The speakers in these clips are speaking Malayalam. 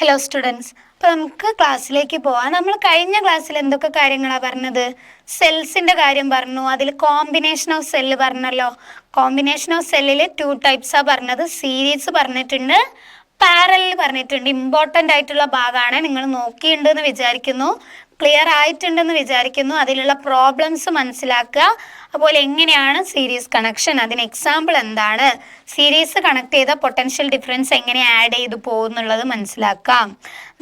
ഹലോ സ്റ്റുഡൻസ്, അപ്പോൾ നമുക്ക് ക്ലാസ്സിലേക്ക് പോവാം. നമ്മൾ കഴിഞ്ഞ ക്ലാസ്സിൽ എന്തൊക്കെ കാര്യങ്ങളാണ് പറഞ്ഞത്? സെൽസിൻ്റെ കാര്യം പറഞ്ഞു, അതിൽ കോമ്പിനേഷൻ ഓഫ് സെല്ല് പറഞ്ഞല്ലോ. കോമ്പിനേഷൻ ഓഫ് സെല്ലിൽ 2 ടൈപ്സാണ് പറഞ്ഞത്. സീരീസ് പറഞ്ഞിട്ടുണ്ട്, പാരലൽ പറഞ്ഞിട്ടുണ്ട്. ഇമ്പോർട്ടൻ്റ് ആയിട്ടുള്ള ഭാഗമാണ്. നിങ്ങൾ നോക്കിയിട്ടുണ്ടെന്ന് വിചാരിക്കുന്നു, ക്ലിയർ ആയിട്ടുണ്ടെന്ന് വിചാരിക്കുന്നു. അതിലുള്ള പ്രോബ്ലംസ് മനസ്സിലാക്കുക. അതുപോലെ എങ്ങനെയാണ് സീരീസ് കണക്ഷൻ, അതിന് എക്സാമ്പിൾ എന്താണ്, സീരീസ് കണക്ട് ചെയ്ത പൊട്ടൻഷ്യൽ ഡിഫറൻസ് എങ്ങനെ ആഡ് ചെയ്ത് പോകുന്നുള്ളത് മനസ്സിലാക്കാം.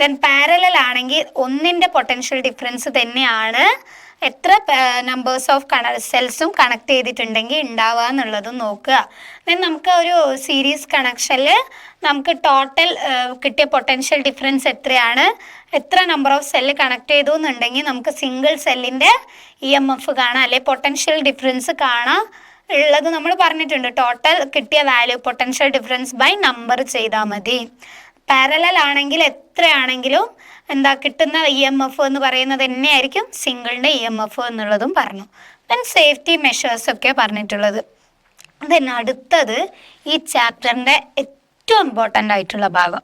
ദെൻ പാരലൽ ആണെങ്കിൽ ഒന്നിൻ്റെ പൊട്ടൻഷ്യൽ ഡിഫറൻസ് തന്നെയാണ് എത്ര നമ്പേഴ്സ് ഓഫ് സെൽസും കണക്ട് ചെയ്തിട്ടുണ്ടെങ്കിൽ ഉണ്ടാവുക എന്നുള്ളതും നോക്കുക. ദെൻ നമുക്ക് ഒരു സീരീസ് കണക്ഷനിൽ നമുക്ക് ടോട്ടൽ കിട്ടിയ പൊട്ടൻഷ്യൽ ഡിഫറൻസ് എത്രയാണ്, എത്ര നമ്പർ ഓഫ് സെല്ല് കണക്ട് ചെയ്തു എന്നുണ്ടെങ്കിൽ നമുക്ക് സിംഗിൾ സെല്ലിൻ്റെ EMF കാണാം, അല്ലെ പൊട്ടൻഷ്യൽ ഡിഫറൻസ് കാണാം ഉള്ളത് നമ്മൾ പറഞ്ഞിട്ടുണ്ട്. ടോട്ടൽ കിട്ടിയ value potential difference by number ചെയ്താൽ മതി. പാരലൽ ആണെങ്കിൽ എത്രയാണെങ്കിലും കിട്ടുന്ന EMF എന്ന് പറയുന്നത് തന്നെയായിരിക്കും സിംഗിളിൻ്റെ EMF എന്നുള്ളതും പറഞ്ഞു. ദെൻ സേഫ്റ്റി മെഷേഴ്സൊക്കെ പറഞ്ഞിട്ടുള്ളത്. ദെൻ അടുത്തത് ഈ ചാപ്റ്ററിൻ്റെ ഏറ്റവും ഇമ്പോർട്ടൻ്റ് ആയിട്ടുള്ള ഭാഗം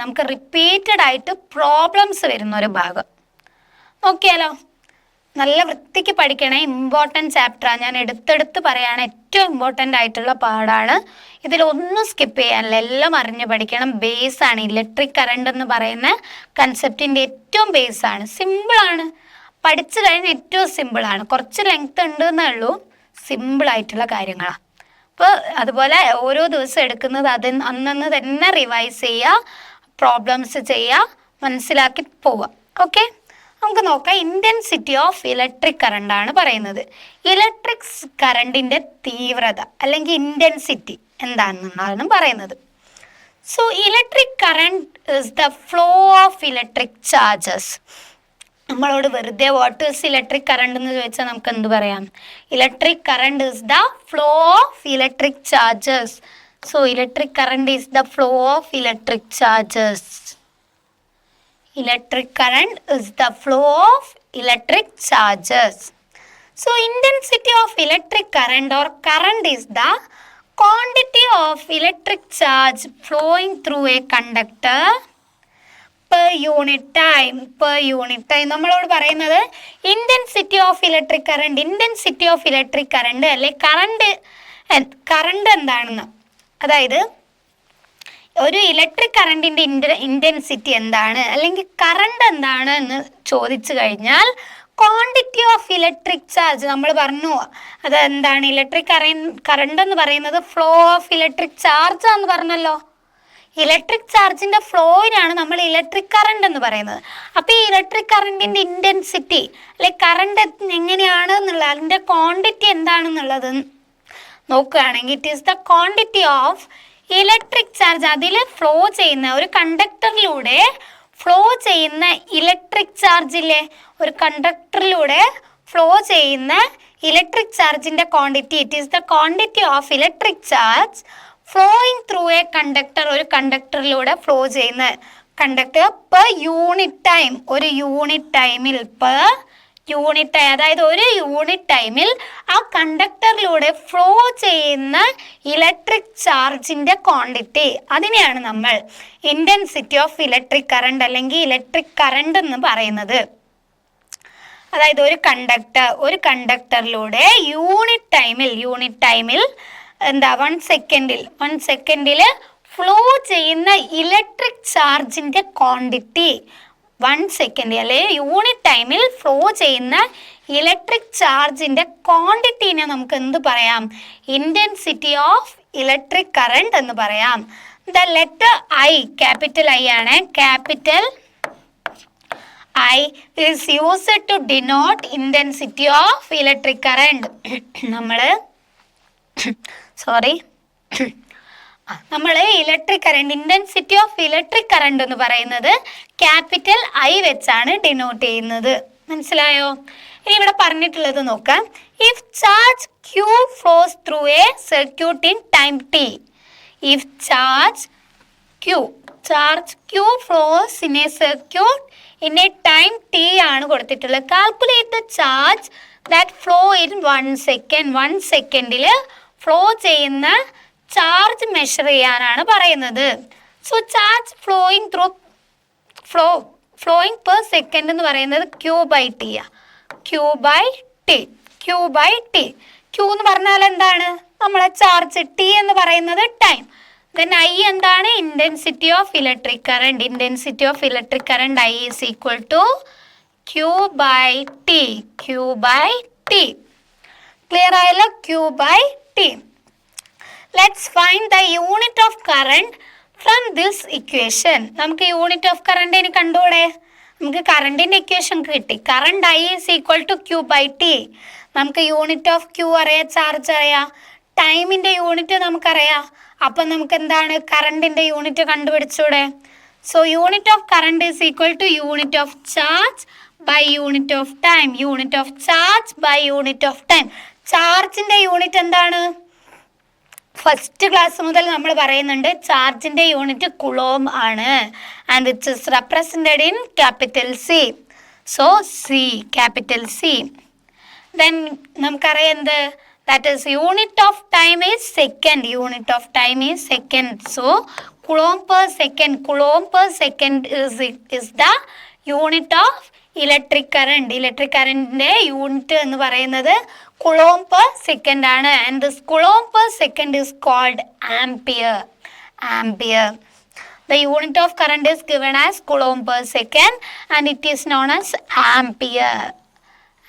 നമുക്ക് റിപ്പീറ്റഡ് ആയിട്ട് പ്രോബ്ലംസ് വരുന്ന ഒരു ഭാഗം. നോക്കിയാലോ, നല്ല വൃത്തിക്ക് പഠിക്കണേ. ഇമ്പോർട്ടൻറ്റ് ചാപ്റ്ററാണ്, ഞാൻ എടുത്തെടുത്ത് പറയുകയാണ്. ഏറ്റവും ഇമ്പോർട്ടൻ്റ് ആയിട്ടുള്ള പാഠാണ്. ഇതിലൊന്നും സ്കിപ്പ് ചെയ്യാനില്ല, എല്ലാം അറിഞ്ഞ് പഠിക്കണം. ബേസാണ്, ഇലക്ട്രിക് കറണ്ട് എന്ന് പറയുന്ന കൺസെപ്റ്റിൻ്റെ ഏറ്റവും ബേസാണ്. സിമ്പിളാണ്, പഠിച്ചു കഴിഞ്ഞാൽ ഏറ്റവും സിമ്പിളാണ്. കുറച്ച് ലെങ്ത് ഉണ്ട് എന്നേ ഉള്ളൂ, സിമ്പിളായിട്ടുള്ള കാര്യങ്ങളാണ്. അപ്പോൾ അതുപോലെ ഓരോ ദിവസം എടുക്കുന്നത് അന്നന്ന് തന്നെ റിവൈസ് ചെയ്യുക, പ്രോബ്ലംസ് ചെയ്യുക, മനസ്സിലാക്കി പോവുക. ഓക്കെ, നമുക്ക് നോക്കാം. ഇൻറ്റൻസിറ്റി ഓഫ് ഇലക്ട്രിക് കറണ്ട് ആണ് പറയുന്നത്. ഇലക്ട്രിക് കറണ്ടിൻ്റെ തീവ്രത അല്ലെങ്കിൽ ഇൻറ്റൻസിറ്റി എന്താണെന്നാണ് പറയുന്നത്. So electric current is the flow of electric charges. നമ്മളോട് വെറുതെ വാട്ട് ഈസ് ഇലക്ട്രിക് കറണ്ട് എന്ന് ചോദിച്ചാൽ നമുക്ക് എന്ത് പറയാം? Electric current is the flow of electric charges. So electric current is the flow of electric charges. Electric current is the flow of electric charges. So intensity of electric current or current is the quantity of electric charge flowing through a conductor per unit time. നമ്മളോട് പറയുന്നത് intensity of electric current, intensity of electric current അല്ലെ കറണ്ട് എന്താണെന്ന്, അതായത് ഒരു ഇലക്ട്രിക് കറണ്ടിൻ്റെ ഇൻറ്റൻസിറ്റി എന്താണ് അല്ലെങ്കിൽ കറണ്ട് എന്താണ് എന്ന് ചോദിച്ചു കഴിഞ്ഞാൽ ക്വാണ്ടിറ്റി ഓഫ് ഇലക്ട്രിക് ചാർജ് നമ്മൾ പറഞ്ഞു. അതെന്താണ്? ഇലക്ട്രിക് കറണ്ട് എന്ന് പറയുന്നത് ഫ്ലോ ഓഫ് ഇലക്ട്രിക് ചാർജ് എന്ന് പറഞ്ഞല്ലോ. ഇലക്ട്രിക് ചാർജിൻ്റെ ഫ്ലോയിനാണ് നമ്മൾ ഇലക്ട്രിക് കറണ്ട് എന്ന് പറയുന്നത്. അപ്പോൾ ഈ ഇലക്ട്രിക് കറണ്ടിൻ്റെ ഇൻറ്റൻസിറ്റി അല്ലെ കറണ്ട് എങ്ങനെയാണ് എന്നുള്ളത്, അതിൻ്റെ ക്വാണ്ടിറ്റി എന്താണെന്നുള്ളത് നോക്കുകയാണെങ്കിൽ it is the quantity of electric charge. അതിൽ ഫ്ലോ ചെയ്യുന്ന ഒരു കണ്ടക്ടറിലൂടെ ഫ്ലോ ചെയ്യുന്ന ഇലക്ട്രിക് ചാർജിലെ ഒരു കണ്ടക്ടറിലൂടെ ഫ്ലോ ചെയ്യുന്ന ഇലക്ട്രിക് ചാർജിൻ്റെ quantity. It is the quantity of electric charge flowing through a conductor. ഒരു കണ്ടക്ടറിലൂടെ ഫ്ലോ ചെയ്യുന്ന കണ്ടക്ടർ പെർ യൂണിറ്റ് ടൈം. ഒരു യൂണിറ്റ് ടൈമിൽ അതായത് ഒരു യൂണിറ്റ് ടൈമിൽ ആ കണ്ടക്ടറിലൂടെ ഫ്ലോ ചെയ്യുന്ന ഇലക്ട്രിക് ചാർജിൻ്റെ ക്വാണ്ടിറ്റി, അതിനെയാണ് നമ്മൾ ഇൻറ്റൻസിറ്റി ഓഫ് ഇലക്ട്രിക് കറണ്ട് അല്ലെങ്കിൽ ഇലക്ട്രിക് കറണ്ട് എന്ന് പറയുന്നത്. അതായത് ഒരു കണ്ടക്ടറിലൂടെ യൂണിറ്റ് ടൈമിൽ 1 സെക്കൻഡിൽ ഫ്ലോ ചെയ്യുന്ന ഇലക്ട്രിക് ചാർജിൻ്റെ ക്വാണ്ടിറ്റി, 1 സെക്കൻഡ് അല്ലെങ്കിൽ യൂണിറ്റ് ടൈമിൽ ഫ്ലോ ചെയ്യുന്ന ഇലക്ട്രിക് ചാർജിൻ്റെ ക്വാണ്ടിറ്റീനെ നമുക്ക് എന്ത് പറയാം? ഇൻറ്റൻസിറ്റി ഓഫ് ഇലക്ട്രിക് കറണ്ട് എന്ന് പറയാം. The letter I, capital I ആണ്, capital I is used to denote intensity of electric current. നമ്മൾ electric current, intensity of electric current എന്ന് പറയുന്നത് ക്യാപിറ്റൽ I വെച്ചാണ് ഡിനോട്ട് ചെയ്യുന്നത്. മനസ്സിലായോ? ഇനി ഇവിടെ പറഞ്ഞിട്ടുള്ളത് നോക്കാം. If charge Q flows through a circuit in time T. If charge Q flows in a circuit in a time T ആണ് കൊടുത്തിട്ടുള്ളത്. Calculate the charge that flow in 1 second. 1 സെക്കൻഡിൽ ഫ്ലോ ചെയ്യുന്ന ചാർജ് മെഷർ ചെയ്യാനാണ് പറയുന്നത്. So charge flowing per second എന്ന് പറയുന്നത് Q/T ആ. Q/T. Q എന്ന് പറഞ്ഞാൽ എന്താണ്? നമ്മളെ ചാർജ്. T എന്ന് പറയുന്നത് ടൈം. ദെൻ I എന്താണ്? Intensity of electric current. Intensity of electric current I is equal to Q/T. Clear ആയല്ലോ? Q/T. Let's find the unit of current from this equation. നമുക്ക് യൂണിറ്റ് ഓഫ് കറണ്ട് ഇനി കണ്ടുകൂടെ? നമുക്ക് കറണ്ടിൻ്റെ ഇക്വേഷൻ കിട്ടി. Current I is equal to Q/T. നമുക്ക് യൂണിറ്റ് ഓഫ് Q അറിയാം, ചാർജ് അറിയാം, ടൈമിൻ്റെ യൂണിറ്റ് നമുക്കറിയാം. അപ്പം നമുക്ക് എന്താണ്? കറണ്ടിൻ്റെ യൂണിറ്റ് കണ്ടുപിടിച്ചൂടെ? So unit of current is equal to unit of charge by unit of time. Unit of charge by unit of time. ചാർജിൻ്റെ യൂണിറ്റ് എന്താണ്? ഫസ്റ്റ് ക്ലാസ് മുതൽ നമ്മൾ പറയുന്നുണ്ട് ചാർജിൻ്റെ യൂണിറ്റ് കുളോം ആണ്. And it's is represented in capital C. So C, capital C. Then നമുക്കറിയാം എന്ത്? That is unit of time is second. Unit of time is second. So coulomb per second is the unit of electric current. Electric കറണ്ടിൻ്റെ യൂണിറ്റ് എന്ന് പറയുന്നത് കുളോം പെർ സെക്കൻഡ് ആണ്. And this coulomb per second is called ampere. The unit of current is given as coulomb per second and it is known as ampere.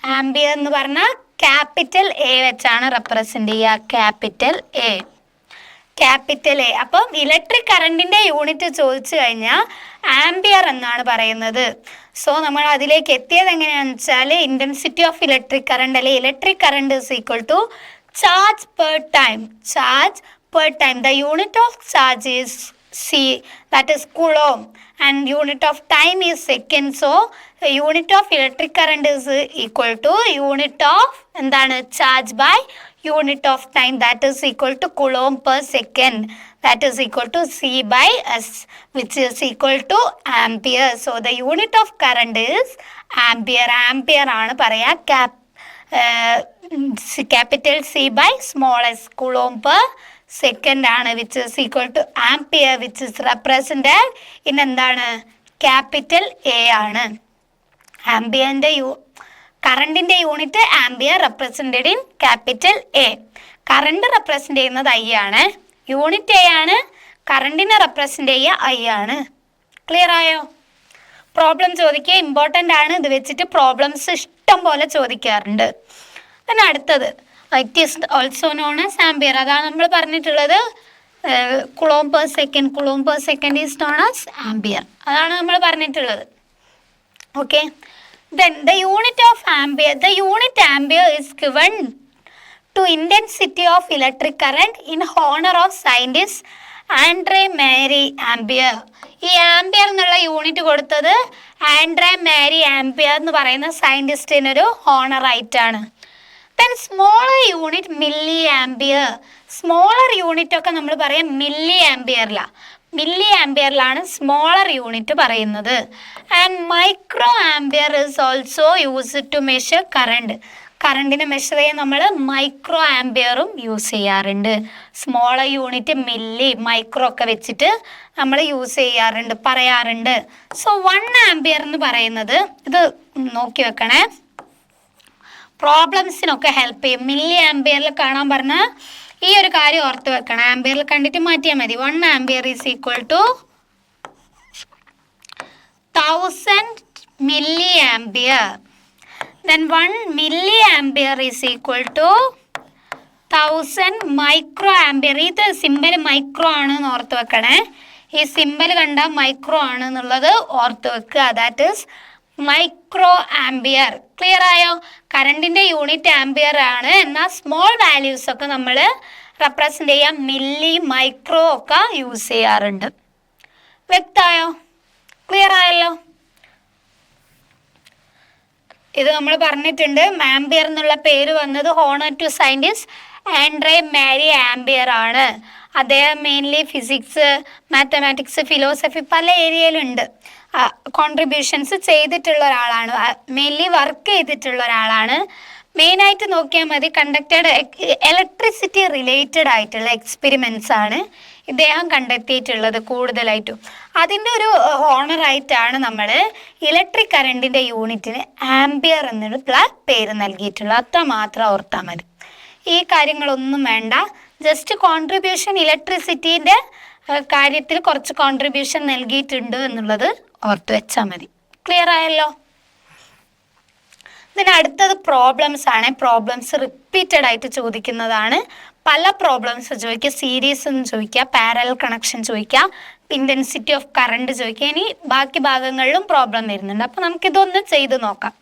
Ampere എന്ന് പറഞ്ഞാൽ ക്യാപിറ്റൽ A വെച്ചാണ് റെപ്രസെൻ്റ് ചെയ്യുക. Capital A. അപ്പം ഇലക്ട്രിക് കറണ്ടിൻ്റെ യൂണിറ്റ് ചോദിച്ചു കഴിഞ്ഞാൽ ആംപിയർ എന്നാണ് പറയുന്നത്. സോ നമ്മൾ അതിലേക്ക് എത്തിയത് എങ്ങനെയാണെന്ന് വെച്ചാൽ ഇൻറ്റൻസിറ്റി ഓഫ് ഇലക്ട്രിക് കറണ്ട് അല്ലെങ്കിൽ electric current is equal to charge per time. The unit of charge is C, that is coulomb, and unit of time is second. So the unit of electric current is equal to unit of എന്താണ്? charge by unit of time, that is equal to coulomb per second, that is equal to C by S, which is equal to ampere. So the unit of current is ampere. Ampere ആണ് പറയാ. Capital C by small s, coulomb per second ആണ്, which is equal to ampere, which is represented in എന്താണ്? ക്യാപിറ്റൽ A ആണ്. ആംപിയറിൻ്റെ കറണ്ടിൻ്റെ unit ampere represented in capital A. Current represent ചെയ്യുന്നത് I ആണ്, യൂണിറ്റ് A ആണ്, കറണ്ടിനെ റെപ്രസെൻ്റ് ചെയ്യുക I ആണ്. ക്ലിയർ ആയോ? പ്രോബ്ലം ചോദിക്കുക ഇമ്പോർട്ടൻ്റ് ആണ്. ഇത് വെച്ചിട്ട് പ്രോബ്ലംസ് ഇഷ്ടം പോലെ ചോദിക്കാറുണ്ട്. പിന്നെ അടുത്തത് it is also known as ampere. അതാണ് നമ്മൾ പറഞ്ഞിട്ടുള്ളത്. Coulomb per second is known as ampere. അതാണ് നമ്മൾ പറഞ്ഞിട്ടുള്ളത്. Okay. Then the unit ampere is given to intensity of electric current in honour of scientist Andre Marie Ampere. ഈ ആംപിയർ എന്നുള്ള യൂണിറ്റ് കൊടുത്തത് ആൻഡ്രേ മാരി ആംപിയർ എന്ന് പറയുന്ന സയൻറ്റിസ്റ്റിനൊരു ഹോണറായിട്ടാണ്. ദെൻ smaller unit milli ampere. Smaller unit ഒക്കെ നമ്മൾ പറയാം മില്ലി ആംപിയറിലാണ് സ്മോളർ യൂണിറ്റ് പറയുന്നത്. And micro ampere is also used to measure current. കറണ്ടിനെ മെഷർ ചെയ്യാൻ നമ്മൾ മൈക്രോ ആംപിയറും യൂസ് ചെയ്യാറുണ്ട്. സ്മോളർ യൂണിറ്റ് മില്ലി, മൈക്രോ ഒക്കെ വെച്ചിട്ട് നമ്മൾ യൂസ് ചെയ്യാറുണ്ട്, പറയാറുണ്ട്. സോ 1 ആംപിയർ എന്ന് പറയുന്നത്, ഇത് നോക്കി വെക്കണേ, പ്രോബ്ലംസിനൊക്കെ ഹെൽപ്പ് ചെയ്യും. മില്ലി ആംപിയറിൽ കാണാൻ പറഞ്ഞാൽ ഈ ഒരു കാര്യം ഓർത്ത് വെക്കണം. ആംപിയറിൽ കണ്ടിട്ട് മാറ്റിയാൽ മതി. 1 ampere is equal to 1000 milli ampere. Then 1 milli ampere is equal to 1000 micro ampere. ഇത് സിമ്പൽ മൈക്രോ ആണെന്ന് ഓർത്ത് വെക്കണേ. ഈ സിമ്പൽ കണ്ട മൈക്രോ ആണ് എന്നുള്ളത് ഓർത്ത് വെക്കുക. That is micro ampere. Clear ആയോ? കറണ്ടിൻ്റെ യൂണിറ്റ് ആംപിയർ ആണ്. എന്നാൽ സ്മോൾ വാല്യൂസ് ഒക്കെ നമ്മൾ റെപ്രസെൻ്റ് ചെയ്യാൻ മില്ലി, മൈക്രോ ഒക്കെ യൂസ് ചെയ്യാറുണ്ട്. വ്യക്തമായോ? ക്ലിയർ ആയല്ലോ? ഇത് നമ്മൾ പറഞ്ഞിട്ടുണ്ട്. ആംപിയർ എന്നുള്ള പേര് വന്നത് honour to scientist Andre Marie Ampere ആണ്. അദ്ദേഹം മെയിൻലി ഫിസിക്സ്, മാത്തമാറ്റിക്സ്, ഫിലോസഫി പല ഏരിയയിലുണ്ട് കോൺട്രിബ്യൂഷൻസ് ചെയ്തിട്ടുള്ള ഒരാളാണ്. മെയിൻലി വർക്ക് ചെയ്തിട്ടുള്ള ഒരാളാണ്. മെയിനായിട്ട് നോക്കിയാൽ മതി, കണ്ടക്റ്റഡ് ഇലക്ട്രിസിറ്റി റിലേറ്റഡ് ആയിട്ടുള്ള എക്സ്പെരിമെൻറ്റ്സ് ആണ് ഇദ്ദേഹം കണ്ടെത്തിയിട്ടുള്ളത് കൂടുതലായിട്ടും. അതിൻ്റെ ഒരു ഓണറായിട്ടാണ് നമ്മൾ ഇലക്ട്രിക് കറണ്ടിൻ്റെ യൂണിറ്റിന് ആംബിയർ എന്നുള്ള പേര് നൽകിയിട്ടുള്ളത്. അത്ര മാത്രം ഓർത്താൽ മതി. ഈ കാര്യങ്ങളൊന്നും വേണ്ട. ജസ്റ്റ് കോൺട്രിബ്യൂഷൻ ഇലക്ട്രിസിറ്റീൻ്റെ കാര്യത്തിൽ കുറച്ച് കോൺട്രിബ്യൂഷൻ നൽകിയിട്ടുണ്ട് എന്നുള്ളത് ഓർത്ത് വെച്ചാൽ മതി. ക്ലിയർ ആയല്ലോ? ഇതിന് അടുത്തത് പ്രോബ്ലംസ് ആണ്. പ്രോബ്ലംസ് റിപ്പീറ്റഡ് ആയിട്ട് ചോദിക്കുന്നതാണ്. പല പ്രോബ്ലംസ് ചോദിക്കുക. സീരീസ് എന്ന് ചോദിക്കുക, പാരലൽ കണക്ഷൻ ചോദിക്കുക, ഇൻറ്റൻസിറ്റി ഓഫ് കറണ്ട് ചോദിക്കുക. ഇനി ബാക്കി ഭാഗങ്ങളിലും പ്രോബ്ലം വരുന്നുണ്ട്. അപ്പോൾ നമുക്കിതൊന്ന് ചെയ്ത് നോക്കാം.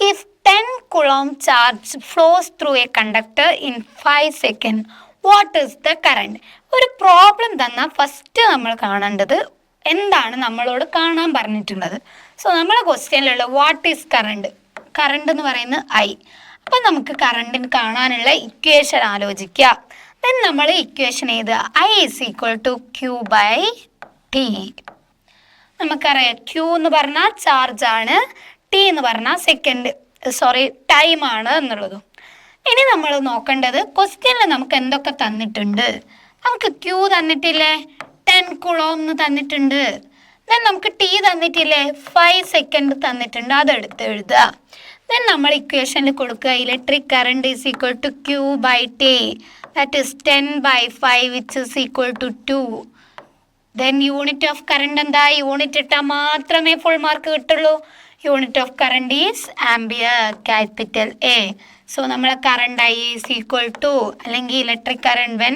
If 10 coulomb charge flows through a conductor in 5 seconds, what is the current? ഒരു പ്രോബ്ലം തന്നാൽ ഫസ്റ്റ് നമ്മൾ കാണേണ്ടത് എന്താണ് നമ്മളോട് കാണാൻ പറഞ്ഞിട്ടുള്ളത്. സോ നമ്മളെ ക്വസ്റ്റ്യനിലുള്ള വാട്ട് ഈസ് കറണ്ട്, കറണ്ട് എന്ന് പറയുന്നത് ഐ. അപ്പം നമുക്ക് കറണ്ടിന് കാണാനുള്ള ഇക്വേഷൻ ആലോചിക്കുക. ദെൻ നമ്മൾ ഇക്വേഷൻ എഴുതുക. I is equal to Q by T. നമുക്കറിയാം ക്യൂ എന്ന് പറഞ്ഞാൽ ചാർജ് ആണ്, ടി എന്ന് പറഞ്ഞാൽ ടൈമാണ് എന്നുള്ളതും. ഇനി നമ്മൾ നോക്കേണ്ടത് ക്വസ്റ്റ്യനിൽ നമുക്ക് എന്തൊക്കെ തന്നിട്ടുണ്ട്. നമുക്ക് ക്യൂ തന്നിട്ടില്ലേ, 10 coulomb എന്ന് തന്നിട്ടുണ്ട്. ദെൻ നമുക്ക് ടി തന്നിട്ടില്ലേ, 5 seconds തന്നിട്ടുണ്ട്. അതെടുത്ത് എഴുതുക. ദെൻ നമ്മൾ ഇക്വേഷനിൽ കൊടുക്കുക. Electric current is equal to Q by T, that is 10/5 which is equal to 2. Then unit of current എന്താ? യൂണിറ്റ് ഇട്ടാൽ മാത്രമേ ഫുൾ മാർക്ക് കിട്ടുള്ളൂ. Unit of current is ampere, capital A. So നമ്മളെ current I is equal to, അല്ലെങ്കിൽ electric current when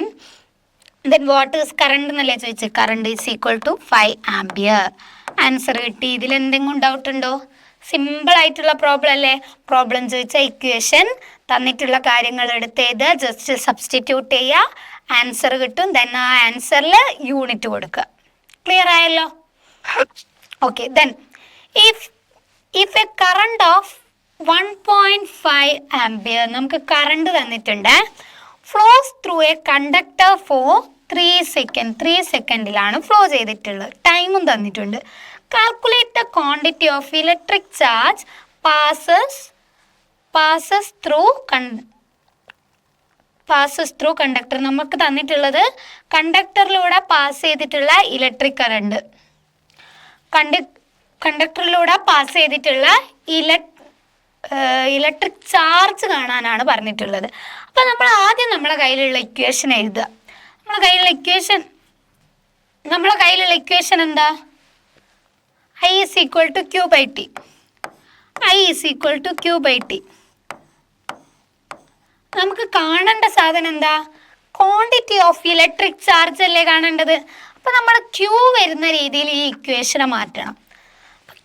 then what is current എന്നല്ലേ ചോദിച്ചത്. Current is equal to 5 ampere. Answer കിട്ടി. ഇതിൽ എന്തെങ്കിലും ഡൗട്ട് ഉണ്ടോ? സിമ്പിൾ ആയിട്ടുള്ള പ്രോബ്ലം അല്ലേ? പ്രോബ്ലം ചോദിച്ചാൽ ഇക്വേഷൻ തന്നിട്ടുള്ള കാര്യങ്ങൾ എടുത്ത് എഴുതുക, ജസ്റ്റ് സബ്സ്റ്റിറ്റ്യൂട്ട് ചെയ്യുക, ആൻസർ കിട്ടും. ദെൻ ആ ആൻസറിൽ യൂണിറ്റ് കൊടുക്കുക. ക്ലിയർ ആയല്ലോ? Okay. Then if a current of 1.5 ampere, നമുക്ക് കറണ്ട് തന്നിട്ടുണ്ട്, flows through a conductor for 3 seconds, 3 സെക്കൻഡിലാണ് ഫ്ലോ ചെയ്തിട്ടുള്ളത്. ടൈമും തന്നിട്ടുണ്ട്. Calculate the quantity of electric charge passes through conductor. നമുക്ക് തന്നിട്ടുള്ളത് കണ്ടക്ടറിലൂടെ പാസ് ചെയ്തിട്ടുള്ള ഇലക്ട്രിക് കറണ്ട്, കണ്ടക്ടറിലൂടെ പാസ് ചെയ്തിട്ടുള്ള ഇലക്ട്രിക് ചാർജ് കാണാനാണ് പറഞ്ഞിട്ടുള്ളത്. അപ്പോൾ നമ്മൾ ആദ്യം നമ്മളെ കയ്യിലുള്ള ഇക്വേഷൻ എഴുതുക. നമ്മളെ കയ്യിലുള്ള ഇക്വേഷൻ എന്താ? I is equal to Q by T. I is equal to Q by T. നമുക്ക് കാണേണ്ട സാധനം എന്താ? ക്വാണ്ടിറ്റി ഓഫ് ഇലക്ട്രിക് ചാർജ് അല്ലേ കാണേണ്ടത്. അപ്പോൾ നമ്മൾ ക്യൂ വരുന്ന രീതിയിൽ ഈ ഇക്വേഷനെ മാറ്റണം.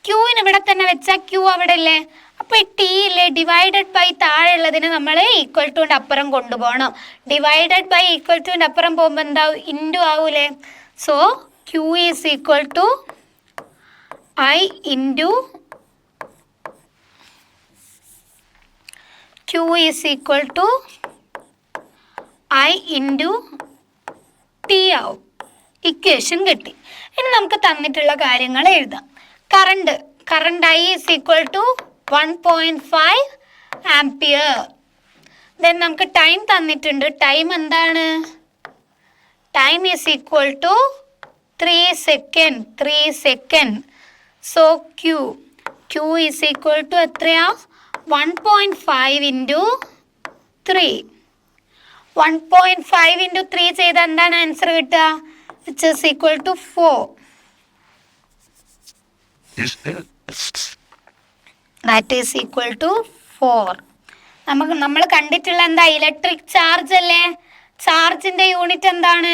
ക്യൂവിന് ഇവിടെ തന്നെ വെച്ചാൽ ക്യൂ അവിടെ അല്ലേ. അപ്പോൾ ഈ ടി ഇല്ലേ, ഡിവൈഡഡ് ബൈ താഴെ ഉള്ളതിന് നമ്മൾ ഈക്വൽ ടുവിൻ്റെ അപ്പുറം കൊണ്ടുപോകണം. ഡിവൈഡഡ് ബൈ ഈക്വൽ ടുവിൻ്റെ അപ്പുറം പോകുമ്പോൾ എന്താവും? ഇൻറ്റു ആവൂലേ. So Q is equal to I into Q is equal to I into T ആവും. ഇക്വേഷൻ കിട്ടി. ഇനി നമുക്ക് തന്നിട്ടുള്ള കാര്യങ്ങൾ എഴുതാം. Current I is equal to 1.5 ampere. Then നമുക്ക് ടൈം തന്നിട്ടുണ്ട്. ടൈം എന്താണ്? Time is equal to 3 second. So Q is equal to എത്രയാ? 1.5 ഇൻറ്റു 3. 1.5 ഇൻറ്റു 3 ചെയ്താൽ എന്താണ് ആൻസർ കിട്ടുക? Which is equal to 4. That is equal to 4. നമ്മൾ കണ്ടിട്ടുള്ള എന്താ? ഇലക്ട്രിക് ചാർജ് അല്ലേ. ചാർജിന്റെ യൂണിറ്റ് എന്താണ്?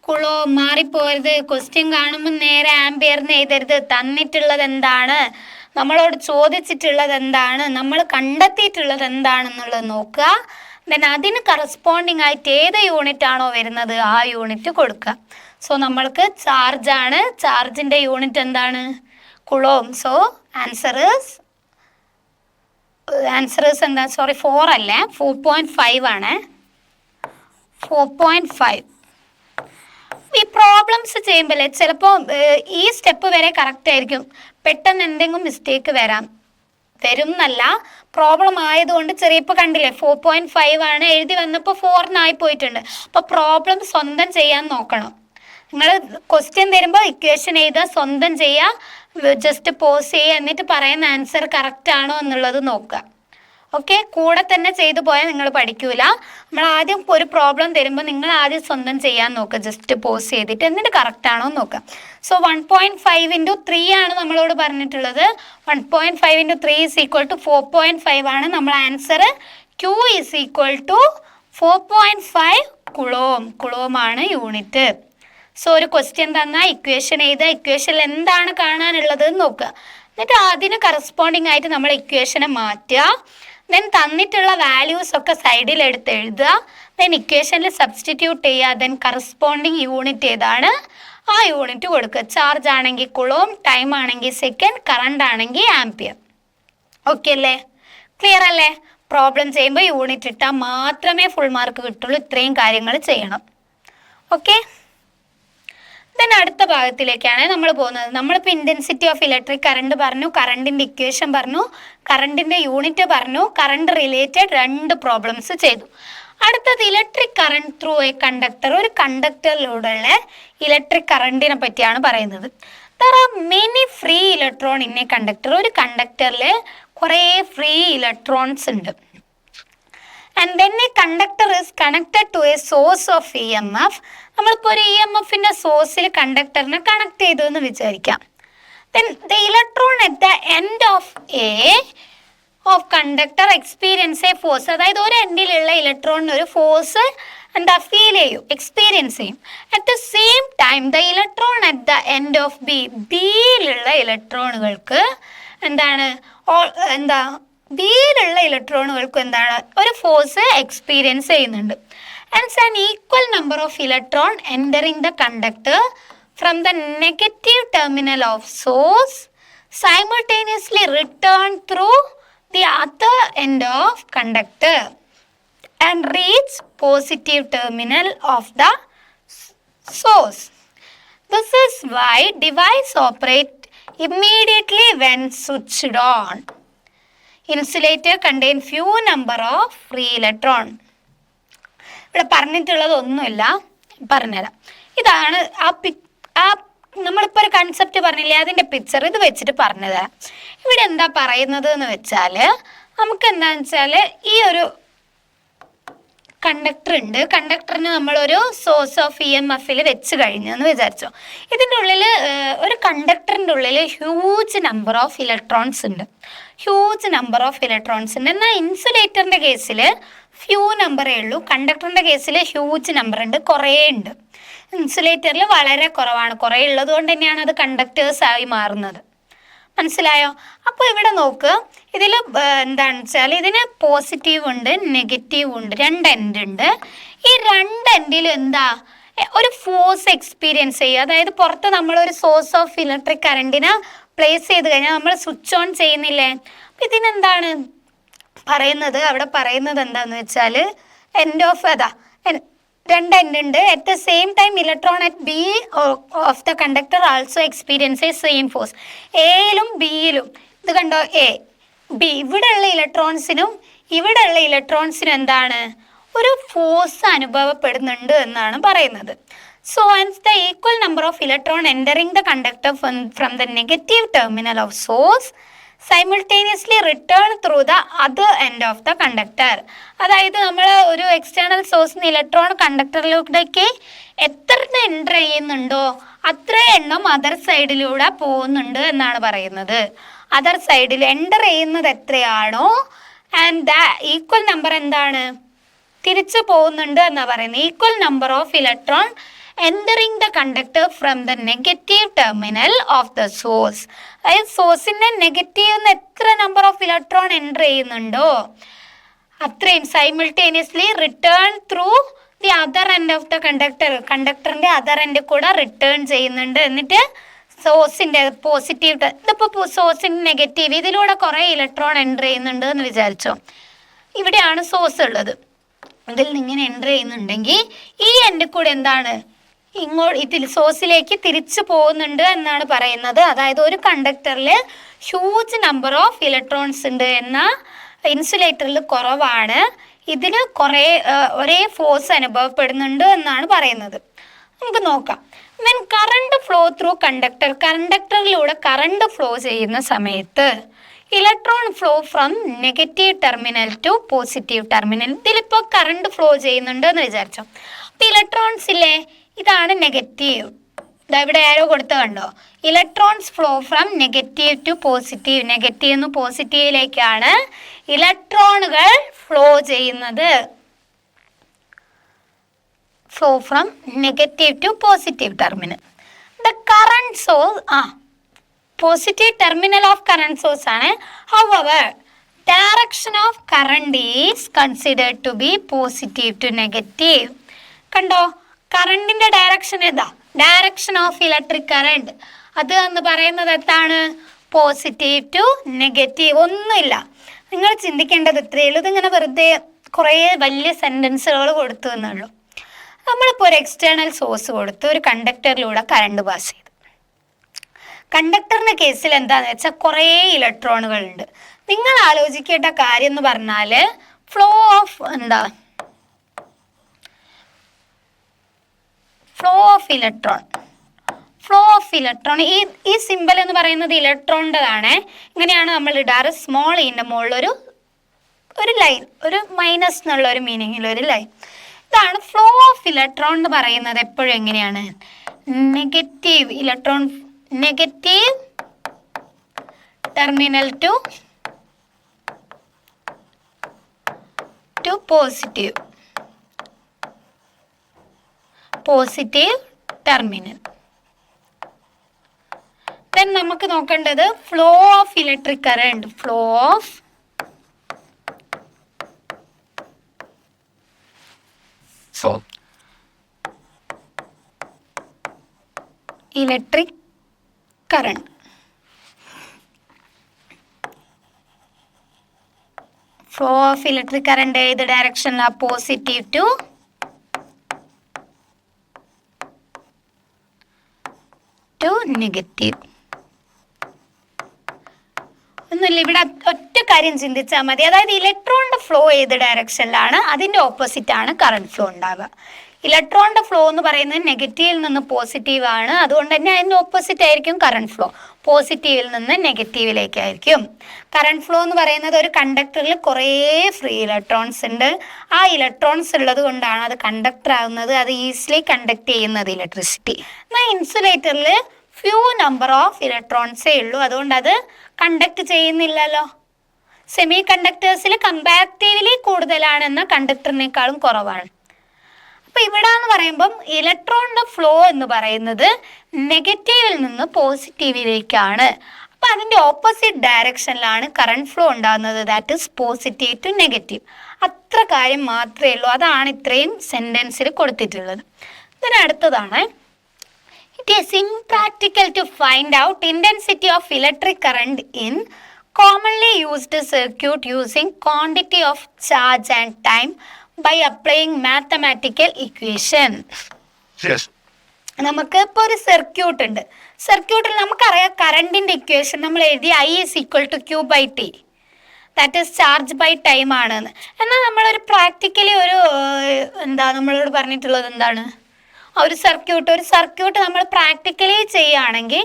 കുളോം. മാറിപ്പോരുത്. ക്വസ്റ്റ്യൻ കാണുമ്പോൾ നേരെ ആംബിയർന്ന് എഴുതരുത്. തന്നിട്ടുള്ളത് എന്താണ്, നമ്മളോട് ചോദിച്ചിട്ടുള്ളത് എന്താണ്, നമ്മൾ കണ്ടെത്തിയിട്ടുള്ളത് എന്താണെന്നുള്ളത് നോക്കുക. ദെൻ അതിന് കറസ്പോണ്ടിങ് ആയിട്ട് ഏത് യൂണിറ്റ് ആണോ വരുന്നത് ആ യൂണിറ്റ് കൊടുക്കുക. സോ നമ്മൾക്ക് ചാർജാണ്, ചാർജിന്റെ യൂണിറ്റ് എന്താണ്? കുളോം. സോ ആൻസർ എന്താ? 4 അല്ലേ, 4.5 ആണ്. 4.5. ഈ പ്രോബ്ലംസ് ചെയ്യുമ്പോൾ ചിലപ്പോൾ ഈ സ്റ്റെപ്പ് വരെ കറക്റ്റ് ആയിരിക്കും, പെട്ടെന്ന് എന്തെങ്കിലും മിസ്റ്റേക്ക് വരാം. വരും എന്നല്ല, പ്രോബ്ലം ആയതുകൊണ്ട് ചെറിയ ഇപ്പോൾ കണ്ടില്ലേ 4.5 ആണ്, എഴുതി വന്നപ്പോൾ 4 പോയിട്ടുണ്ട്. അപ്പോൾ പ്രോബ്ലം സ്വന്തം ചെയ്യാൻ നോക്കണം. നിങ്ങൾ ക്വസ്റ്റ്യൻ തരുമ്പോൾ ഇക്വേഷൻ എഴുതുക, സ്വന്തം ചെയ്യുക, ജസ്റ്റ് പോസ് ചെയ്യുക, എന്നിട്ട് പറയുന്ന ആൻസർ കറക്റ്റ് ആണോ എന്നുള്ളത് നോക്കുക. ഓക്കെ, കൂടെ തന്നെ ചെയ്തു പോയാൽ നിങ്ങൾ പഠിക്കൂല. നമ്മൾ ആദ്യം ഒരു പ്രോബ്ലം തരുമ്പോൾ നിങ്ങൾ ആദ്യം സ്വന്തം ചെയ്യാൻ നോക്കുക, ജസ്റ്റ് പോസ് ചെയ്തിട്ട്, എന്നിട്ട് കറക്റ്റ് ആണോ നോക്കുക. സോ 1.5 × 3 ആണ് നമ്മളോട് പറഞ്ഞിട്ടുള്ളത്. 1.5 × 3 = 4.5 ആണ് നമ്മൾ ആൻസർ. Q = 4.5 കുളോം ആണ് യൂണിറ്റ്. സോ ഒരു ക്വസ്റ്റ്യൻ തന്നാൽ ഇക്വേഷൻ എഴുതുക, ഇക്വേഷനിൽ എന്താണ് കാണാനുള്ളത് നോക്കുക, എന്നിട്ട് അതിന് കറസ്പോണ്ടിങ് ആയിട്ട് നമ്മൾ ഇക്വേഷനെ മാറ്റുക. ദെൻ തന്നിട്ടുള്ള വാല്യൂസ് ഒക്കെ സൈഡിൽ എടുത്ത് എഴുതുക, ദെൻ ഇക്വേഷനിൽ സബ്സ്റ്റിറ്റ്യൂട്ട് ചെയ്യുക, ദെൻ കറസ്പോണ്ടിങ് യൂണിറ്റ് ഏതാണ് ആ യൂണിറ്റ് കൊടുക്കുക. ചാർജ് ആണെങ്കിൽ കുളോം, ടൈം ആണെങ്കിൽ സെക്കൻഡ്, കറണ്ട് ആണെങ്കിൽ ആംപിയർ. ഓക്കെ അല്ലേ, ക്ലിയർ അല്ലേ? പ്രോബ്ലം ചെയ്യുമ്പോൾ യൂണിറ്റ് ഇട്ടാൽ മാത്രമേ ഫുൾ മാർക്ക് കിട്ടുള്ളൂ. ഇത്രയും കാര്യങ്ങൾ ചെയ്യണം. ഓക്കെ, ദെൻ അടുത്ത ഭാഗത്തിലേക്കാണ് നമ്മൾ പോകുന്നത്. നമ്മളിപ്പോൾ ഇൻറ്റൻസിറ്റി ഓഫ് ഇലക്ട്രിക് കറണ്ട് പറഞ്ഞു, കറണ്ടിൻ്റെ ഇക്വേഷൻ പറഞ്ഞു, കറണ്ടിൻ്റെ യൂണിറ്റ് പറഞ്ഞു, കറണ്ട് റിലേറ്റഡ് 2 പ്രോബ്ലംസ് ചെയ്തു. അടുത്തത് electric current through a conductor. ഒരു കണ്ടക്ടറിലൂടെയുള്ള ഇലക്ട്രിക് കറണ്ടിനെ പറ്റിയാണ് പറയുന്നത്. There are many free electron in a conductor. ഒരു കണ്ടക്ടറിൽ കുറേ ഫ്രീ ഇലക്ട്രോൺസ് ഉണ്ട്. And then a conductor is connected to a source of EMF. നമ്മളിപ്പോൾ ഒരു EMFൻ്റെ സോഴ്സിൽ കണ്ടക്ടറിനെ കണക്ട് ചെയ്തു എന്ന് വിചാരിക്കാം. Then the electron at the end of conductor experience a force. അതായത് ഒരു എൻഡിലുള്ള ഇലക്ട്രോണിന് ഒരു ഫോഴ്സ് ഫീൽ ചെയ്യും, എക്സ്പീരിയൻസ് ചെയ്യും. At the same time the electron at the end of ബിയിലുള്ള ഇലക്ട്രോണുകൾക്ക് ബിയിലുള്ള ഇലക്ട്രോണുകൾക്കും ഒരു ഫോഴ്സ് എക്സ്പീരിയൻസ് ചെയ്യുന്നുണ്ട്. And an equal number of electron entering the conductor from the negative terminal of source simultaneously return through the other end of conductor and reach positive terminal of the source. This is why device operate immediately when switched on. Insulator contain few number of free electron. ഇവിടെ പറഞ്ഞിട്ടുള്ളതൊന്നുമില്ല, പറഞ്ഞുതരാം. ഇതാണ് നമ്മളിപ്പോൾ ഒരു കൺസെപ്റ്റ് പറഞ്ഞില്ലേ, അതിൻ്റെ പിക്ചർ ഇത് വെച്ചിട്ട് പറഞ്ഞുതരാം. ഇവിടെ എന്താ പറയുന്നത് എന്ന് വെച്ചാൽ, നമുക്ക് എന്താണെന്ന് വെച്ചാൽ ഈ ഒരു കണ്ടക്ടർ ഉണ്ട്. കണ്ടക്ടറിന് നമ്മളൊരു സോഴ്സ് ഓഫ് EMFൽ വെച്ച് കഴിഞ്ഞു എന്ന് വിചാരിച്ചോ. ഇതിൻ്റെ ഉള്ളിൽ ഒരു കണ്ടക്ടറിൻ്റെ ഉള്ളിൽ ഹ്യൂജ് നമ്പർ ഓഫ് ഇലക്ട്രോൺസ് ഉണ്ട്. എന്നാൽ ഇൻസുലേറ്ററിൻ്റെ കേസിൽ ഫ്യൂ നമ്പറേ ഉള്ളൂ. കണ്ടക്ടറിൻ്റെ കേസിൽ ഹ്യൂജ് നമ്പർ ഉണ്ട്, കുറേ ഉണ്ട്. ഇൻസുലേറ്ററിൽ വളരെ കുറവാണ്. കുറേ ഉള്ളത് കൊണ്ട് തന്നെയാണ് അത് കണ്ടക്ടേഴ്സായി മാറുന്നത്. മനസ്സിലായോ? അപ്പോൾ ഇവിടെ നോക്ക്, ഇതിൽ എന്താണെന്ന് വെച്ചാൽ ഇതിന് പോസിറ്റീവ് ഉണ്ട്, നെഗറ്റീവ് ഉണ്ട്, 2 എൻഡ് ഉണ്ട്. ഈ 2 എൻഡിലും ഒരു ഫോഴ്സ് എക്സ്പീരിയൻസ് ചെയ്യുക. അതായത് പുറത്ത് നമ്മളൊരു സോഴ്സ് ഓഫ് ഇലക്ട്രിക് കറണ്ടിനെ പ്ലേസ് ചെയ്ത് കഴിഞ്ഞാൽ നമ്മൾ സ്വിച്ച് ഓൺ ചെയ്യുന്നില്ലേ, അപ്പം ഇതിനെന്താണ് പറയുന്നത്? അവിടെ പറയുന്നത് എന്താണെന്ന് വെച്ചാൽ എൻഡ് ഓഫ് 2 എൻഡ് ഉണ്ട്. At the same time electron at B of the conductor also experience a same force. എയിലും ബിയിലും ഇത് കണ്ടോ, എ ബി, ഇവിടെയുള്ള ഇലക്ട്രോൺസിനും എന്താണ്, ഒരു ഫോഴ്സ് അനുഭവപ്പെടുന്നുണ്ട് എന്നാണ് പറയുന്നത്. So and the equal number of electron entering the conductor from the negative terminal of source simultaneously return through the other end of the conductor. അതായത് നമ്മൾ ഒരു എക്സ്റ്റേണൽ സോഴ്സിന് ഇലക്ട്രോൺ കണ്ടക്ടറിലേക്ക് എത്ര എൻ്റർ ചെയ്യുന്നുണ്ടോ അത്ര എണ്ണം അതർ സൈഡിലൂടെ പോകുന്നുണ്ട് എന്നാണ് പറയുന്നത്. അതർ സൈഡിൽ എൻ്റർ ചെയ്യുന്നത് എത്രയാണോ ആൻഡ് ദ ഈക്വൽ നമ്പർ തിരിച്ചു പോകുന്നുണ്ട് എന്നാണ് പറയുന്നത്. Equal number of electron entering the conductor from the negative terminal of the source. അതായത് സോഴ്സിൻ്റെ നെഗറ്റീവ് എത്ര നമ്പർ ഓഫ് ഇലക്ട്രോൺ എൻ്റർ ചെയ്യുന്നുണ്ടോ അത്രയും simultaneously return through the other end of the കണ്ടക്ടറിൻ്റെ അതർ എൻഡ് കൂടെ റിട്ടേൺ ചെയ്യുന്നുണ്ട്. എന്നിട്ട് സോഴ്സിൻ്റെ പോസിറ്റീവ്, ഇതിപ്പോൾ സോഴ്സിൻ്റെ നെഗറ്റീവ്, ഇതിലൂടെ കുറേ ഇലക്ട്രോൺ എൻ്റർ ചെയ്യുന്നുണ്ട് എന്ന് വിചാരിച്ചോ. ഇവിടെയാണ് സോഴ്സ് ഉള്ളത്. ഇതിൽ നിന്ന് ഇങ്ങനെ എൻ്റർ ചെയ്യുന്നുണ്ടെങ്കിൽ ഈ എൻഡിൽ കൂടെ ഇതിൽ സോഴ്സിലേക്ക് തിരിച്ചു പോകുന്നുണ്ട് എന്നാണ് പറയുന്നത്. അതായത് ഒരു കണ്ടക്ടറിൽ ഹ്യൂജ് നമ്പർ ഓഫ് ഇലക്ട്രോൺസ് ഉണ്ട്, എന്നാൽ ഇൻസുലേറ്ററിൽ കുറവാണ്. ഇതിന് ഒരേ ഫോഴ്സ് അനുഭവപ്പെടുന്നുണ്ട് എന്നാണ് പറയുന്നത്. നമുക്ക് നോക്കാം. വെൻ കറണ്ട് ഫ്ലോ ത്രൂ കണ്ടക്ടറിലൂടെ കറണ്ട് ഫ്ലോ ചെയ്യുന്ന സമയത്ത് electron flow from negative terminal to positive terminal. ഇതിലിപ്പോൾ കറണ്ട് ഫ്ലോ ചെയ്യുന്നുണ്ട് എന്ന് വിചാരിച്ചോ. അപ്പോൾ ഇലക്ട്രോൺസ് ഇല്ലേ, ഇതാണ് നെഗറ്റീവ്. ഇവിടെ ആരോ കൊടുത്ത കണ്ടോ, electrons flow from negative to positive. Negative നിന്ന് പോസിറ്റീവിലേക്കാണ് ഇലക്ട്രോണുകൾ ഫ്ലോ ചെയ്യുന്നത്. Flow from negative to positive terminal. The current source positive terminal of current source ആണ്. However direction of current is considered to be positive to negative. കണ്ടോ, കറണ്ടിന്റെ ഡയറക്ഷൻ ഏതാ? Direction of electric current. അത് എന്ന് പറയുന്നത് എന്താണ്? Positive to negative. ഒന്നുമില്ല, നിങ്ങൾ ചിന്തിക്കേണ്ടത് ഇത്രയേ ഉള്ളൂ. ഇതിങ്ങനെ വെറുതെ കുറേ വലിയ സെൻറ്റൻസുകൾ കൊടുത്തു എന്നുള്ളൂ. നമ്മളിപ്പോൾ ഒരു എക്സ്റ്റേണൽ സോഴ്സ് കൊടുത്ത് ഒരു കണ്ടക്ടറിലൂടെ കറണ്ട് പാസ് ചെയ്തു. കണ്ടക്ടറിൻ്റെ കേസിൽ എന്താണെന്ന് വെച്ചാൽ കുറേ ഇലക്ട്രോണുകൾ ഉണ്ട്. നിങ്ങൾ ആലോചിക്കേണ്ട കാര്യം എന്ന് പറഞ്ഞാൽ ഫ്ലോ ഓഫ് ഇലക്ട്രോൺ. ഈ സിമ്പൽ എന്ന് പറയുന്നത് ഇലക്ട്രോണിൻ്റെതാണ്. ഇങ്ങനെയാണ് നമ്മൾ ഇടാറ്. സ്മോൾ ഇൻ്റെ മുകളിൽ ഒരു ലൈൻ, ഒരു മൈനസ് എന്നുള്ള ഒരു മീനിങ്ങിലൊരു ലൈൻ. ഇതാണ് ഫ്ലോ ഓഫ് ഇലക്ട്രോൺ എന്ന് പറയുന്നത്. എപ്പോഴും എങ്ങനെയാണ്? Negative terminal to positive terminal. Then നമുക്ക് നോക്കേണ്ടത് flow of electric current. Flow of electric current. Flow of electric current ഏത് ഡയറക്ഷനിലാണ്? Positive to negative. ഒന്നുമില്ല, ഇവിടെ ഒറ്റ കാര്യം ചിന്തിച്ചാൽ മതി. അതായത് ഇലക്ട്രോണിൻ്റെ ഫ്ലോ ഏത് ഡയറക്ഷനിലാണ്, അതിൻ്റെ ഓപ്പോസിറ്റ് ആണ് കറണ്ട് ഫ്ലോ ഉണ്ടാവുക. ഇലക്ട്രോണിൻ്റെ ഫ്ലോ എന്ന് പറയുന്നത് നെഗറ്റീവിൽ നിന്ന് പോസിറ്റീവ് ആണ്. അതുകൊണ്ട് തന്നെ അതിൻ്റെ ഓപ്പോസിറ്റ് ആയിരിക്കും കറണ്ട് ഫ്ലോ. പോസിറ്റീവിൽ നിന്ന് നെഗറ്റീവിലേക്കായിരിക്കും. കറണ്ട് ഫ്ലോ എന്ന് പറയുന്നത് ഒരു കണ്ടക്ടറിൽ കുറേ ഫ്രീ ഇലക്ട്രോൺസ് ഉണ്ട്. ആ ഇലക്ട്രോൺസ് ഉള്ളത് കൊണ്ടാണ് അത് കണ്ടക്ടർ ആകുന്നത്. അത് ഈസിലി കണ്ടക്ട് ചെയ്യുന്നത് ഇലക്ട്രിസിറ്റി. എന്നാൽ ഇൻസുലേറ്ററിൽ ഫ്യൂ നമ്പർ ഓഫ് ഇലക്ട്രോൺസേ ഉള്ളൂ. അതുകൊണ്ട് അത് കണ്ടക്ട് ചെയ്യുന്നില്ലല്ലോ. സെമി കണ്ടക്ടേഴ്സിൽ കമ്പാരിറ്റീവ്ലി കൂടുതലാണെന്ന കണ്ടക്ടറിനേക്കാളും കുറവാണ്. അപ്പോൾ ഇവിടെ എന്ന് പറയുമ്പം ഇലക്ട്രോണിൻ്റെ ഫ്ലോ എന്ന് പറയുന്നത് നെഗറ്റീവിൽ നിന്ന് പോസിറ്റീവിലേക്കാണ്. അപ്പോൾ അതിൻ്റെ ഓപ്പോസിറ്റ് ഡയറക്ഷനിലാണ് കറണ്ട് ഫ്ലോ ഉണ്ടാകുന്നത്. That is positive to negative. അത്ര കാര്യം മാത്രമേ ഉള്ളൂ. അതാണ് ഇത്രയും സെൻറ്റൻസിൽ കൊടുത്തിട്ടുള്ളത്. ഇതിനടുത്തതാണ്, it is impractical to find out intensity of electric current in commonly used circuit using quantity of charge and time by applying mathematical equation. Yes. നമുക്ക് ഇപ്പോൾ ഒരു സർക്യൂട്ട് ഉണ്ട്. സർക്യൂട്ടിൽ നമുക്കറിയാം കറണ്ടിൻ്റെ ഇക്വേഷൻ നമ്മൾ എഴുതി I is equal to Q/T. That is charge by time ആണെന്ന്. എന്നാൽ നമ്മളൊരു പ്രാക്ടിക്കലി നമ്മളോട് പറഞ്ഞിട്ടുള്ളത് എന്താണ്? ഒരു സർക്യൂട്ട് നമ്മൾ പ്രാക്ടിക്കലി ചെയ്യുകയാണെങ്കിൽ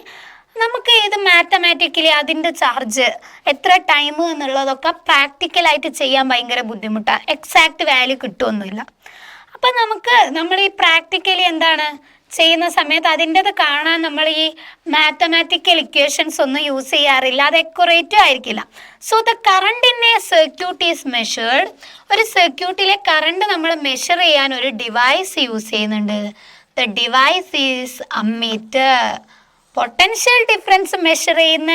നമുക്ക് ഇത് മാത്തമാറ്റിക്കലി അതിൻ്റെ ചാർജ് എത്ര ടൈം എന്നുള്ളതൊക്കെ പ്രാക്ടിക്കലായിട്ട് ചെയ്യാൻ ഭയങ്കര ബുദ്ധിമുട്ടാണ്. എക്സാക്റ്റ് വാല്യൂ കിട്ടുമൊന്നുമില്ല. അപ്പം നമ്മൾ ഈ പ്രാക്ടിക്കലി ചെയ്യുന്ന സമയത്ത് അതിൻ്റെത് കാണാൻ നമ്മൾ ഈ മാത്തമാറ്റിക്കൽ ഇക്വേഷൻസ് ഒന്നും യൂസ് ചെയ്യാറില്ല. അത് അക്യുറേറ്റും ആയിരിക്കില്ല. So the current in a circuit is measured. ഒരു സർക്യൂട്ടിലെ കറണ്ട് നമ്മൾ മെഷർ ചെയ്യാൻ ഒരു ഡിവൈസ് യൂസ് ചെയ്യുന്നുണ്ട്. The device is ammeter. Potential difference measure ചെയ്യുന്ന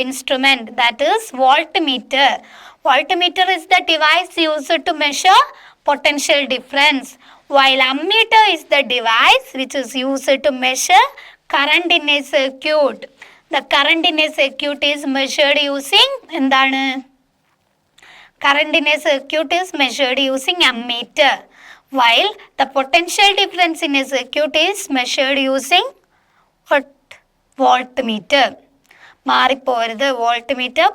instrument, that is voltmeter. Voltmeter is the device used to measure potential difference, while ammeter is the device which is used to measure current in a circuit. The current in a circuit is measured using current in a circuit is measured using ammeter. while the potential difference in a circuit is measured using what? Voltmeter. മാറിപ്പോരുത്. Voltmeter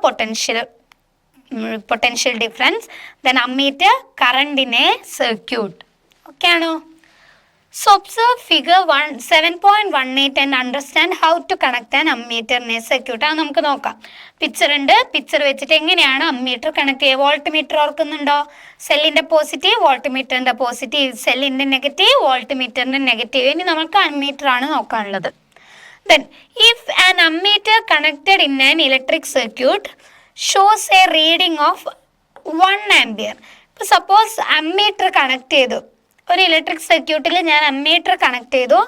potential difference, then ammeter current in a circuit. Okay ആണോ? So observe figure 7.18 and understand how to connect an ammeter in a circuit. അത് നമുക്ക് നോക്കാം. പിക്ചർ ഉണ്ട്. പിക്ചർ വെച്ചിട്ട് എങ്ങനെയാണ് അമ്മീറ്റർ കണക്ട് ചെയ്യുക? വോൾട്ട്മീറ്റർ ഓർക്കുന്നുണ്ടോ? സെല്ലിന്റെ പോസിറ്റീവ്, വോൾട്ട്മീറ്ററിന്റെ പോസിറ്റീവ്, സെല്ലിന്റെ നെഗറ്റീവ്, വോൾട്ട്മീറ്ററിന്റെ നെഗറ്റീവ്. ഇനി നമുക്ക് അമ്മീറ്റർ ആണ് നോക്കാനുള്ളത്. Then if an ammeter connected in an electric circuit shows a reading of 1 ampere. ഇപ്പോൾ സപ്പോസ് അമ്മീറ്റർ കണക്ട് ചെയ്തു, ഒരു ഇലക്ട്രിക് സർക്യൂട്ടിൽ ഞാൻ അമ്മീറ്റർ കണക്ട് ചെയ്തു,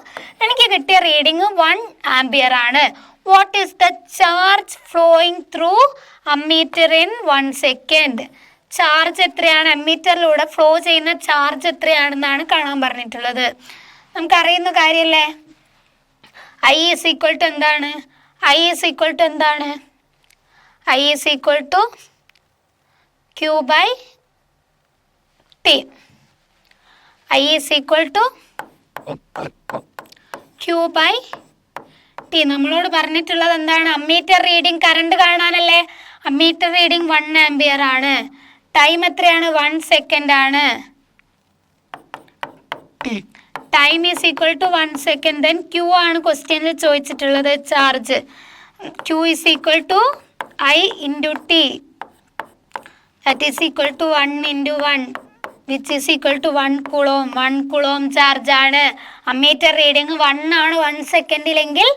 എനിക്ക് കിട്ടിയ റീഡിങ് 1 ആംപിയർ ആണ്. What is the charge flowing through ammeter in 1 second? Charge എത്രയാണ്, അമ്മീറ്ററിലൂടെ ഫ്ലോ ചെയ്യുന്ന ചാർജ് എത്രയാണെന്നാണ് കാണാൻ പറഞ്ഞിട്ടുള്ളത്. നമുക്കറിയുന്ന കാര്യമല്ലേ? ഐ ഈസ് ഈക്വൽ ടു എന്താണ്? ഐ ഈസ് ഈക്വൽ ടു എന്താണ്? I is equal to Q by T. I is equal to Q by T. നമ്മളോട് പറഞ്ഞിട്ടുള്ളത് എന്താണ്? അമ്മീറ്റർ റീഡിങ് കറണ്ട് കാണാനല്ലേ? അമ്മീറ്റർ റീഡിങ് 1 ആംപിയർ ആണ്. ടൈം എത്രയാണ്? 1 സെക്കൻഡ് ആണ്. Time is equal to 1 second. Then Q ആണ് ക്വസ്റ്റ്യനിൽ ചോദിച്ചിട്ടുള്ളത്, charge. Q is equal to I into T. That is equal to 1 into 1 which is equal to 1 coulomb. 1 coulomb charge ആണ്. അമ്മീറ്റർ റീഡിങ് 1 ആണ് 1 സെക്കൻഡിലെങ്കിൽ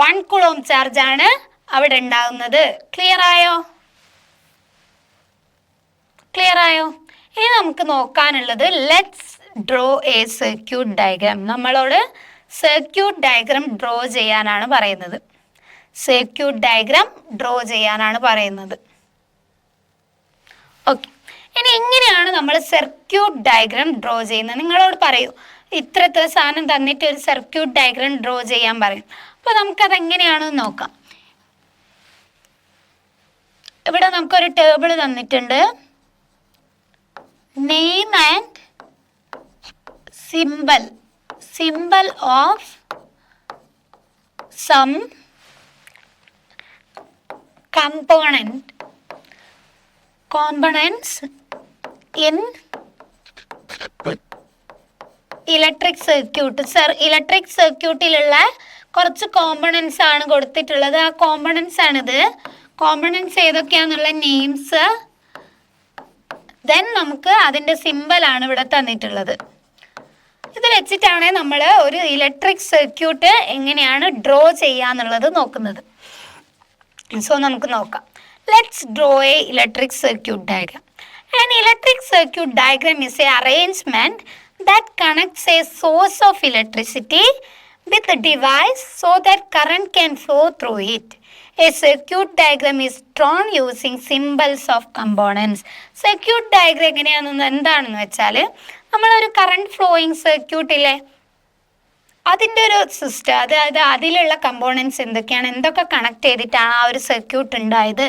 1 coulomb ചാർജ് ആണ് അവിടെ ഉണ്ടാകുന്നത്. ക്ലിയർ ആയോ? ക്ലിയർ ആയോ? ഇനി നമുക്ക് നോക്കാനുള്ളത് let's draw a circuit diagram. നമ്മളോട് സർക്യൂട്ട് ഡയഗ്രാം ഡ്രോ ചെയ്യാനാണ് പറയുന്നത്. സർക്യൂട്ട് ഡയഗ്രാം ഡ്രോ ചെയ്യാനാണ് പറയുന്നത്. ഓക്കെ, ഇനി എങ്ങനെയാണ് നമ്മൾ സർക്യൂട്ട് ഡയഗ്രാം ഡ്രോ ചെയ്യുന്നത്? നിങ്ങളോട് പറയൂ, ഇത്ര സാധനം തന്നിട്ട് ഒരു സർക്യൂട്ട് ഡയഗ്രാം ഡ്രോ ചെയ്യാൻ പറയും. അപ്പോൾ നമുക്കത് എങ്ങനെയാണെന്ന് നോക്കാം. ഇവിടെ നമുക്കൊരു ടേബിൾ തന്നിട്ടുണ്ട്. Name and symbol of some components in electric circuit. Electric സർക്യൂട്ടിലുള്ള കുറച്ച് കോമ്പണൻസ് ആണ് കൊടുത്തിട്ടുള്ളത്. ആ കോമ്പണൻസ് ആണിത്. കോമ്പണൻസ് ഏതൊക്കെയാണെന്നുള്ള നെയിംസ്, ദെൻ നമുക്ക് അതിൻ്റെ സിമ്പലാണ് ഇവിടെ തന്നിട്ടുള്ളത്. ഇത് വെച്ചിട്ടാണ് നമ്മൾ ഒരു ഇലക്ട്രിക് സർക്യൂട്ട് എങ്ങനെയാണ് ഡ്രോ ചെയ്യാന്നുള്ളത് നോക്കുന്നത്. സോ നമുക്ക് നോക്കാം. Let's draw a electric circuit diagram. An electric circuit diagram is an arrangement that connects a source of electricity with a device so that current can flow through it. A circuit diagram is drawn using symbols of components. Circuit diagram എന്താണെന്ന് വെച്ചാൽ, നമ്മളൊരു കറണ്ട് ഫ്ലോയിങ് സർക്യൂട്ടിലെ അതിൻ്റെ ഒരു സിസ്റ്റം, അതായത് അതിലുള്ള കമ്പോണൻസ് എന്തൊക്കെയാണ്, എന്തൊക്കെ കണക്ട് ചെയ്തിട്ടാണ് ആ ഒരു സർക്യൂട്ട് ഉണ്ടായത്,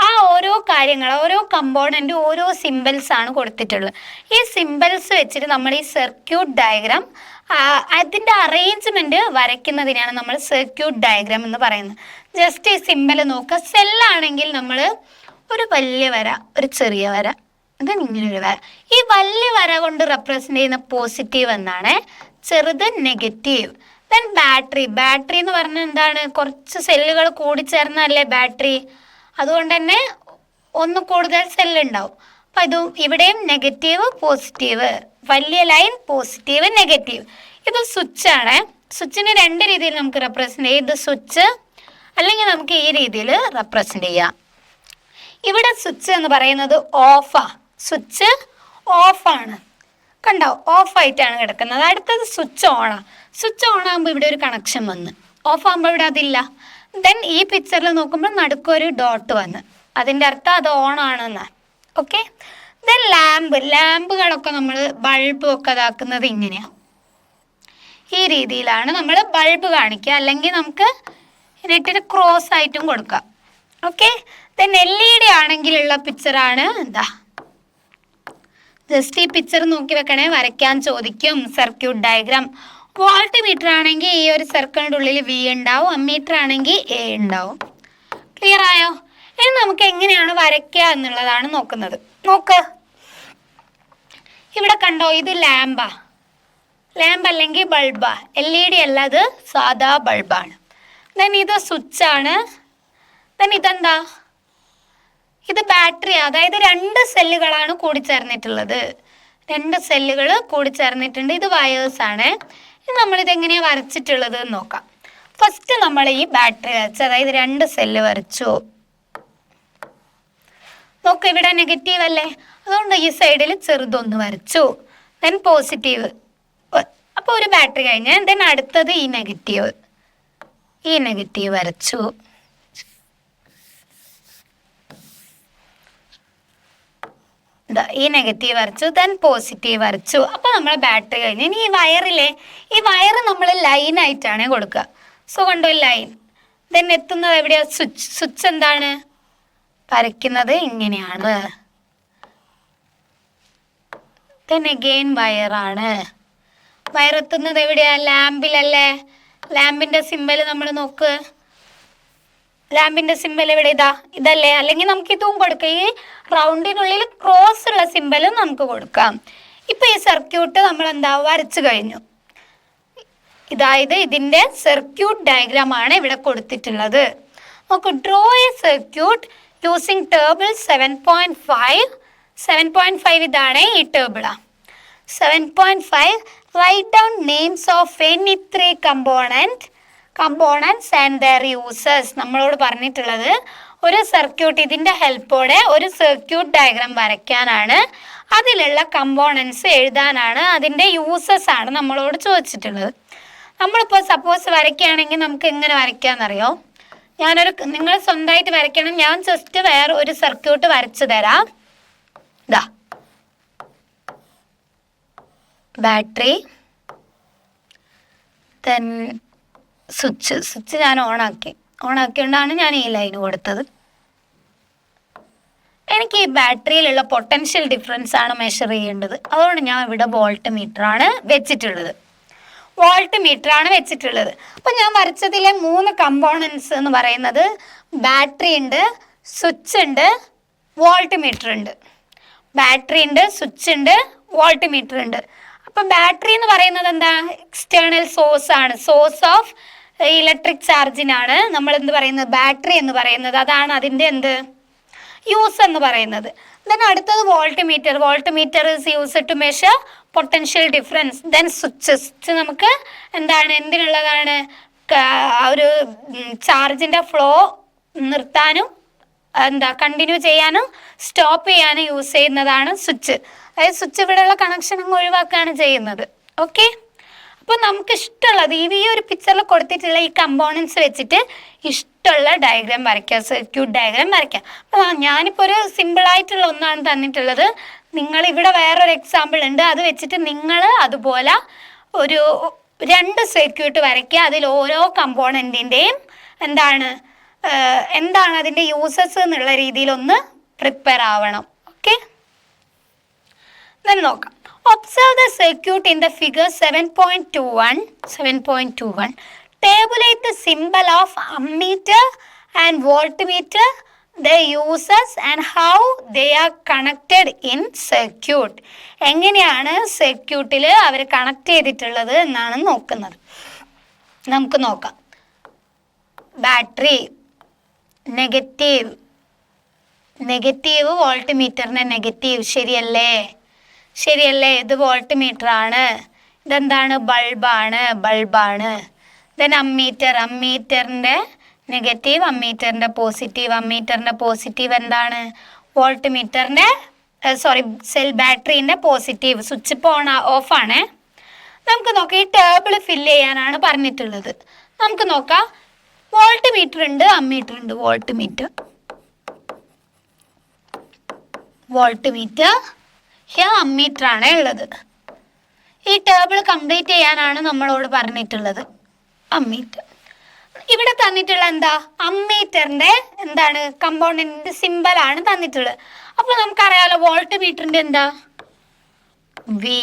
ആ ഓരോ കാര്യങ്ങൾ, ഓരോ കമ്പോണൻറ്റും ഓരോ സിമ്പിൾസ് ആണ് കൊടുത്തിട്ടുള്ളത്. ഈ സിമ്പിൾസ് വെച്ചിട്ട് നമ്മൾ ഈ സർക്യൂട്ട് ഡയഗ്രാം, അതിൻ്റെ അറേഞ്ച്മെൻറ്റ് വരയ്ക്കുന്നതിനാണ് നമ്മൾ സർക്യൂട്ട് ഡയഗ്രാം എന്ന് പറയുന്നത്. ജസ്റ്റ് ഈ സിമ്പിൾ നോക്കുക. സെല്ലാണെങ്കിൽ നമ്മൾ ഒരു വലിയ വര, ഒരു ചെറിയ വര, ദെൻ ഇങ്ങനൊരു വര. ഈ വലിയ വര കൊണ്ട് റെപ്രസെൻ്റ് ചെയ്യുന്ന പോസിറ്റീവ് എന്നാണ്, ചെറുത് നെഗറ്റീവ്. ദെൻ ബാറ്ററി എന്ന് പറഞ്ഞാൽ എന്താണ്? കുറച്ച് സെല്ലുകൾ കൂടിച്ചേർന്നല്ലേ ബാറ്ററി. അതുകൊണ്ട് തന്നെ ഒന്ന് കൂടുതൽ സെല്ലുണ്ടാവും. അപ്പം ഇതും ഇവിടെയും നെഗറ്റീവ് പോസിറ്റീവ്, വലിയ ലൈൻ പോസിറ്റീവ് നെഗറ്റീവ്. ഇത് സ്വിച്ചാണ്. സ്വിച്ചിന് 2 രീതിയിൽ നമുക്ക് റെപ്രസെൻ്റ് ചെയ്യാം. ഇത് സ്വിച്ച്, അല്ലെങ്കിൽ നമുക്ക് ഈ രീതിയിൽ റെപ്രസെൻ്റ് ചെയ്യാം. ഇവിടെ സ്വിച്ച് എന്ന് പറയുന്നത് ഓഫാ. സ്വിച്ച് ഓഫാണ്, കണ്ടോ? ഓഫായിട്ടാണ് കിടക്കുന്നത്. അടുത്തത് സ്വിച്ച് ഓണാണ്. സ്വിച്ച് ഓൺ ആകുമ്പോൾ ഇവിടെ ഒരു കണക്ഷൻ വന്ന്, ഓഫ് ആകുമ്പോൾ ഇവിടെ അതില്ല. ദെൻ ഈ പിക്ചറിൽ നോക്കുമ്പോൾ നടുക്കൊരു ഡോട്ട് വന്ന്, അതിൻ്റെ അർത്ഥം അത് ഓൺ ആണെന്നാണ്. ഓക്കെ. ദെൻ ലാമ്പുകളൊക്കെ നമ്മൾ ബൾബും ഒക്കെ ഇതാക്കുന്നത് ഇങ്ങനെയാണ്. ഈ രീതിയിലാണ് നമ്മൾ ബൾബ് കാണിക്കുക. അല്ലെങ്കിൽ നമുക്ക് എന്നിട്ട് ക്രോസ് ആയിട്ടും കൊടുക്കാം. ഓക്കെ. ദെൻ LED ആണെങ്കിലുള്ള പിക്ചറാണ് എന്താ ജസ്റ്റ് ഈ പിക്ചർ നോക്കി വെക്കണേ, വരയ്ക്കാൻ ചോദിക്കും. Circuit diagram. വോൾട്ട് മീറ്റർ ആണെങ്കിൽ ഈ ഒരു സർക്കിളിൻ്റെ ഉള്ളിൽ വി ഉണ്ടാവും, അമ്മീറ്റർ ആണെങ്കിൽ എ ഉണ്ടാവും. ക്ലിയർ ആയോ? ഇനി നമുക്ക് എങ്ങനെയാണ് വരയ്ക്കുക എന്നുള്ളതാണ് നോക്കുന്നത്. നോക്ക്, ഇവിടെ കണ്ടോ, ഇത് ലാമ്പാ. ലാമ്പ് അല്ലെങ്കിൽ ബൾബാ. LED അല്ല, അത് സാധാ ബൾബാണ്. ദെൻ ഇത് സ്വിച്ചാണ്. ദെൻ ഇതെന്താ? ഇത് ബാറ്ററി. അതായത് 2 സെല്ലുകളാണ് കൂടിച്ചേർന്നിട്ടുള്ളത്. 2 സെല്ലുകൾ കൂടിച്ചേർന്നിട്ടുണ്ട്. ഇത് വയേഴ്സാണ്. ഇനി നമ്മളിതെങ്ങനെയാണ് വരച്ചിട്ടുള്ളത് എന്ന് നോക്കാം. ഫസ്റ്റ് നമ്മൾ ഈ ബാറ്ററി വരച്ച്, അതായത് 2 സെല്ല് വരച്ചു. നോക്ക്, ഇവിടെ നെഗറ്റീവ് അല്ലേ, അതുകൊണ്ട് ഈ സൈഡിൽ ചെറുതൊന്ന് വരച്ചു. Then positive. അപ്പോൾ ഒരു ബാറ്ററി കഴിഞ്ഞ് ദെൻ അടുത്തത് ഈ നെഗറ്റീവ് വരച്ചു. ഈ നെഗറ്റീവ് വരച്ചു, ദെൻ പോസിറ്റീവ് വരച്ചു. അപ്പോൾ നമ്മൾ ബാറ്ററി കഴിഞ്ഞ്. ഇനി ഈ വയറില്ലേ, ഈ വയർ നമ്മൾ ലൈനായിട്ടാണ് കൊടുക്കുക. സോ കണ്ടോ ലൈൻ. ദെൻ എത്തുന്നത് എവിടെയാണ്? സ്വിച്ച് എന്താണ് വരയ്ക്കുന്നത്? ഇങ്ങനെയാണ്. Then again വയറാണ്. വയറെത്തുന്നത് എവിടെയാണ്? ലാമ്പിലല്ലേ. ലാമ്പിൻ്റെ സിമ്പൽ നമ്മൾ നോക്ക്. ലാമ്പിൻ്റെ സിമ്പൽ എവിടെ? ഇതല്ലേ. അല്ലെങ്കിൽ നമുക്ക് ഇതും കൊടുക്കാം. ഈ റൗണ്ടിനുള്ളിൽ ക്രോസ് ഉള്ള സിമ്പലും നമുക്ക് കൊടുക്കാം. ഇപ്പം ഈ സർക്യൂട്ട് നമ്മൾ വരച്ചു കഴിഞ്ഞു. ഇതായത് ഇതിൻ്റെ സർക്യൂട്ട് ഡയഗ്രാം ആണ് ഇവിടെ കൊടുത്തിട്ടുള്ളത്. നോക്കൂ, draw a circuit using table 7.5. 7.5 ഇതാണ് ഈ ടേബിളാണ്. 7.5 write down names of any 3 components and their users. നമ്മളോട് പറഞ്ഞിട്ടുള്ളത് ഒരു സർക്യൂട്ട്, ഇതിൻ്റെ ഹെൽപ്പോടെ ഒരു സർക്യൂട്ട് ഡയഗ്രാം വരയ്ക്കാനാണ്, അതിലുള്ള കമ്പോണൻസ് എഴുതാനാണ്, അതിൻ്റെ യൂസേഴ്സ് ആണ് നമ്മളോട് ചോദിച്ചിട്ടുള്ളത്. നമ്മളിപ്പോൾ സപ്പോസ് വരയ്ക്കുകയാണെങ്കിൽ നമുക്ക് എങ്ങനെ വരയ്ക്കാമെന്നറിയോ? നിങ്ങൾ സ്വന്തമായിട്ട് വരയ്ക്കണം. ഞാൻ ജസ്റ്റ് വേറെ ഒരു സർക്യൂട്ട് വരച്ചു തരാം. ബാറ്ററി, ദെൻ സ്വിച്ച് ഞാൻ ഓണാക്കിയോണ്ടാണ് ഞാൻ ഈ ലൈൻ കൊടുത്തത്. എനിക്ക് ഈ ബാറ്ററിയിലുള്ള പൊട്ടൻഷ്യൽ ഡിഫറൻസ് ആണ് മെഷർ ചെയ്യേണ്ടത്. അതുകൊണ്ട് ഞാൻ ഇവിടെ വോൾട്ട് മീറ്റർ ആണ് വെച്ചിട്ടുള്ളത്. അപ്പം ഞാൻ വരച്ചതിലെ 3 കമ്പോണൻസ് എന്ന് പറയുന്നത് ബാറ്ററി ഉണ്ട്, സ്വിച്ച് ഉണ്ട്, വോൾട്ട് മീറ്റർ ഉണ്ട്. ബാറ്ററി ഉണ്ട്, സ്വിച്ച് ഉണ്ട്, വോൾട്ട് മീറ്റർ ഉണ്ട്. അപ്പം ബാറ്ററി എന്ന് പറയുന്നത് എന്താ? എക്സ്റ്റേണൽ സോഴ്സ് ആണ്. സോഴ്സ് ഓഫ് ഇലക്ട്രിക് ചാർജിനാണ് നമ്മൾ പറയുന്നത് ബാറ്ററി എന്ന് പറയുന്നത്. അതാണ് അതിൻ്റെ യൂസ് എന്ന് പറയുന്നത്. ദെൻ അടുത്തത് voltmeter is use to measure potential difference. Then switch നമുക്ക് എന്തിനുള്ളതാണ്? ഒരു ചാർജിൻ്റെ ഫ്ലോ നിർത്താനും കണ്ടിന്യൂ ചെയ്യാനും സ്റ്റോപ്പ് ചെയ്യാനും യൂസ് ചെയ്യുന്നതാണ് സ്വിച്ച്. അതായത് സ്വിച്ച് ഇവിടെയുള്ള കണക്ഷൻ അങ്ങ് ഒഴിവാക്കുകയാണ് ചെയ്യുന്നത്. ഓക്കെ, അപ്പോൾ നമുക്ക് ഇഷ്ടമുള്ളത് ഈ ഒരു പിക്ചറിൽ കൊടുത്തിട്ടുള്ള ഈ കമ്പോണൻസ് വെച്ചിട്ട് ഇഷ്ടമുള്ള ഡയഗ്രാം വരയ്ക്കാം, സർക്യൂട്ട് ഡയഗ്രാം വരയ്ക്കാം. അപ്പോൾ ഞാനിപ്പോൾ ഒരു സിമ്പിളായിട്ടുള്ള ഒന്നാണ് തന്നിട്ടുള്ളത്. നിങ്ങളിവിടെ വേറൊരു എക്സാമ്പിൾ ഉണ്ട്, അത് വെച്ചിട്ട് നിങ്ങൾ അതുപോലെ ഒരു 2 സർക്യൂട്ട് വരയ്ക്കുക. അതിൽ ഓരോ കമ്പോണൻറ്റിൻ്റെയും എന്താണ് അതിൻ്റെ യൂസസ് എന്നുള്ള രീതിയിലൊന്ന് പ്രിപ്പയർ ആവണം. ഓക്കെ, നോക്കാം. Observe the circuit in the figure 7.21. Tabulate the symbol of ammeter and voltmeter, the uses and how they are connected in circuit. എങ്ങനെയാണ് സർക്യൂട്ടിൽ അവർ കണക്ട് ചെയ്തിട്ടുള്ളത് എന്നാണ് നോക്കുന്നത്. നമുക്ക് നോക്കാം. ബാറ്ററി നെഗറ്റീവ് വോൾട്ട് മീറ്ററിൻ്റെ നെഗറ്റീവ്. ശരിയല്ലേ? ഇത് വോൾട്ട് മീറ്റർ ആണ്. ഇതെന്താണ്? ബൾബാണ്. ദെൻ അമ്മീറ്ററിൻ്റെ നെഗറ്റീവ്, അമ്മീറ്ററിൻ്റെ പോസിറ്റീവ് എന്താണ്? വോൾട്ട് മീറ്ററിൻ്റെ ബാറ്ററീൻ്റെ പോസിറ്റീവ്. സ്വിച്ച് ഇപ്പോൾ ഓഫാണ്. നമുക്ക് നോക്കാം. ഈ ടേബിൾ ഫില്ല് ചെയ്യാനാണ് പറഞ്ഞിട്ടുള്ളത്. നമുക്ക് നോക്കാം. വോൾട്ട് മീറ്റർ ഉണ്ട്, അമ്മീറ്റർ ഉണ്ട്. വോൾട്ട് മീറ്റർ അമ്മീറ്റർ ആണ് ഉള്ളത്. ഈ ടേബിൾ കംപ്ലീറ്റ് ചെയ്യാനാണ് നമ്മളോട് പറഞ്ഞിട്ടുള്ളത്. അമ്മീറ്റർ ഇവിടെ തന്നിട്ടുള്ള അമ്മീറ്ററിന്റെ കമ്പോണന്റ് സിമ്പലാണ് തന്നിട്ടുള്ളത്. അപ്പോൾ നമുക്കറിയാലോ വോൾട്ട് മീറ്ററിന്റെ വി.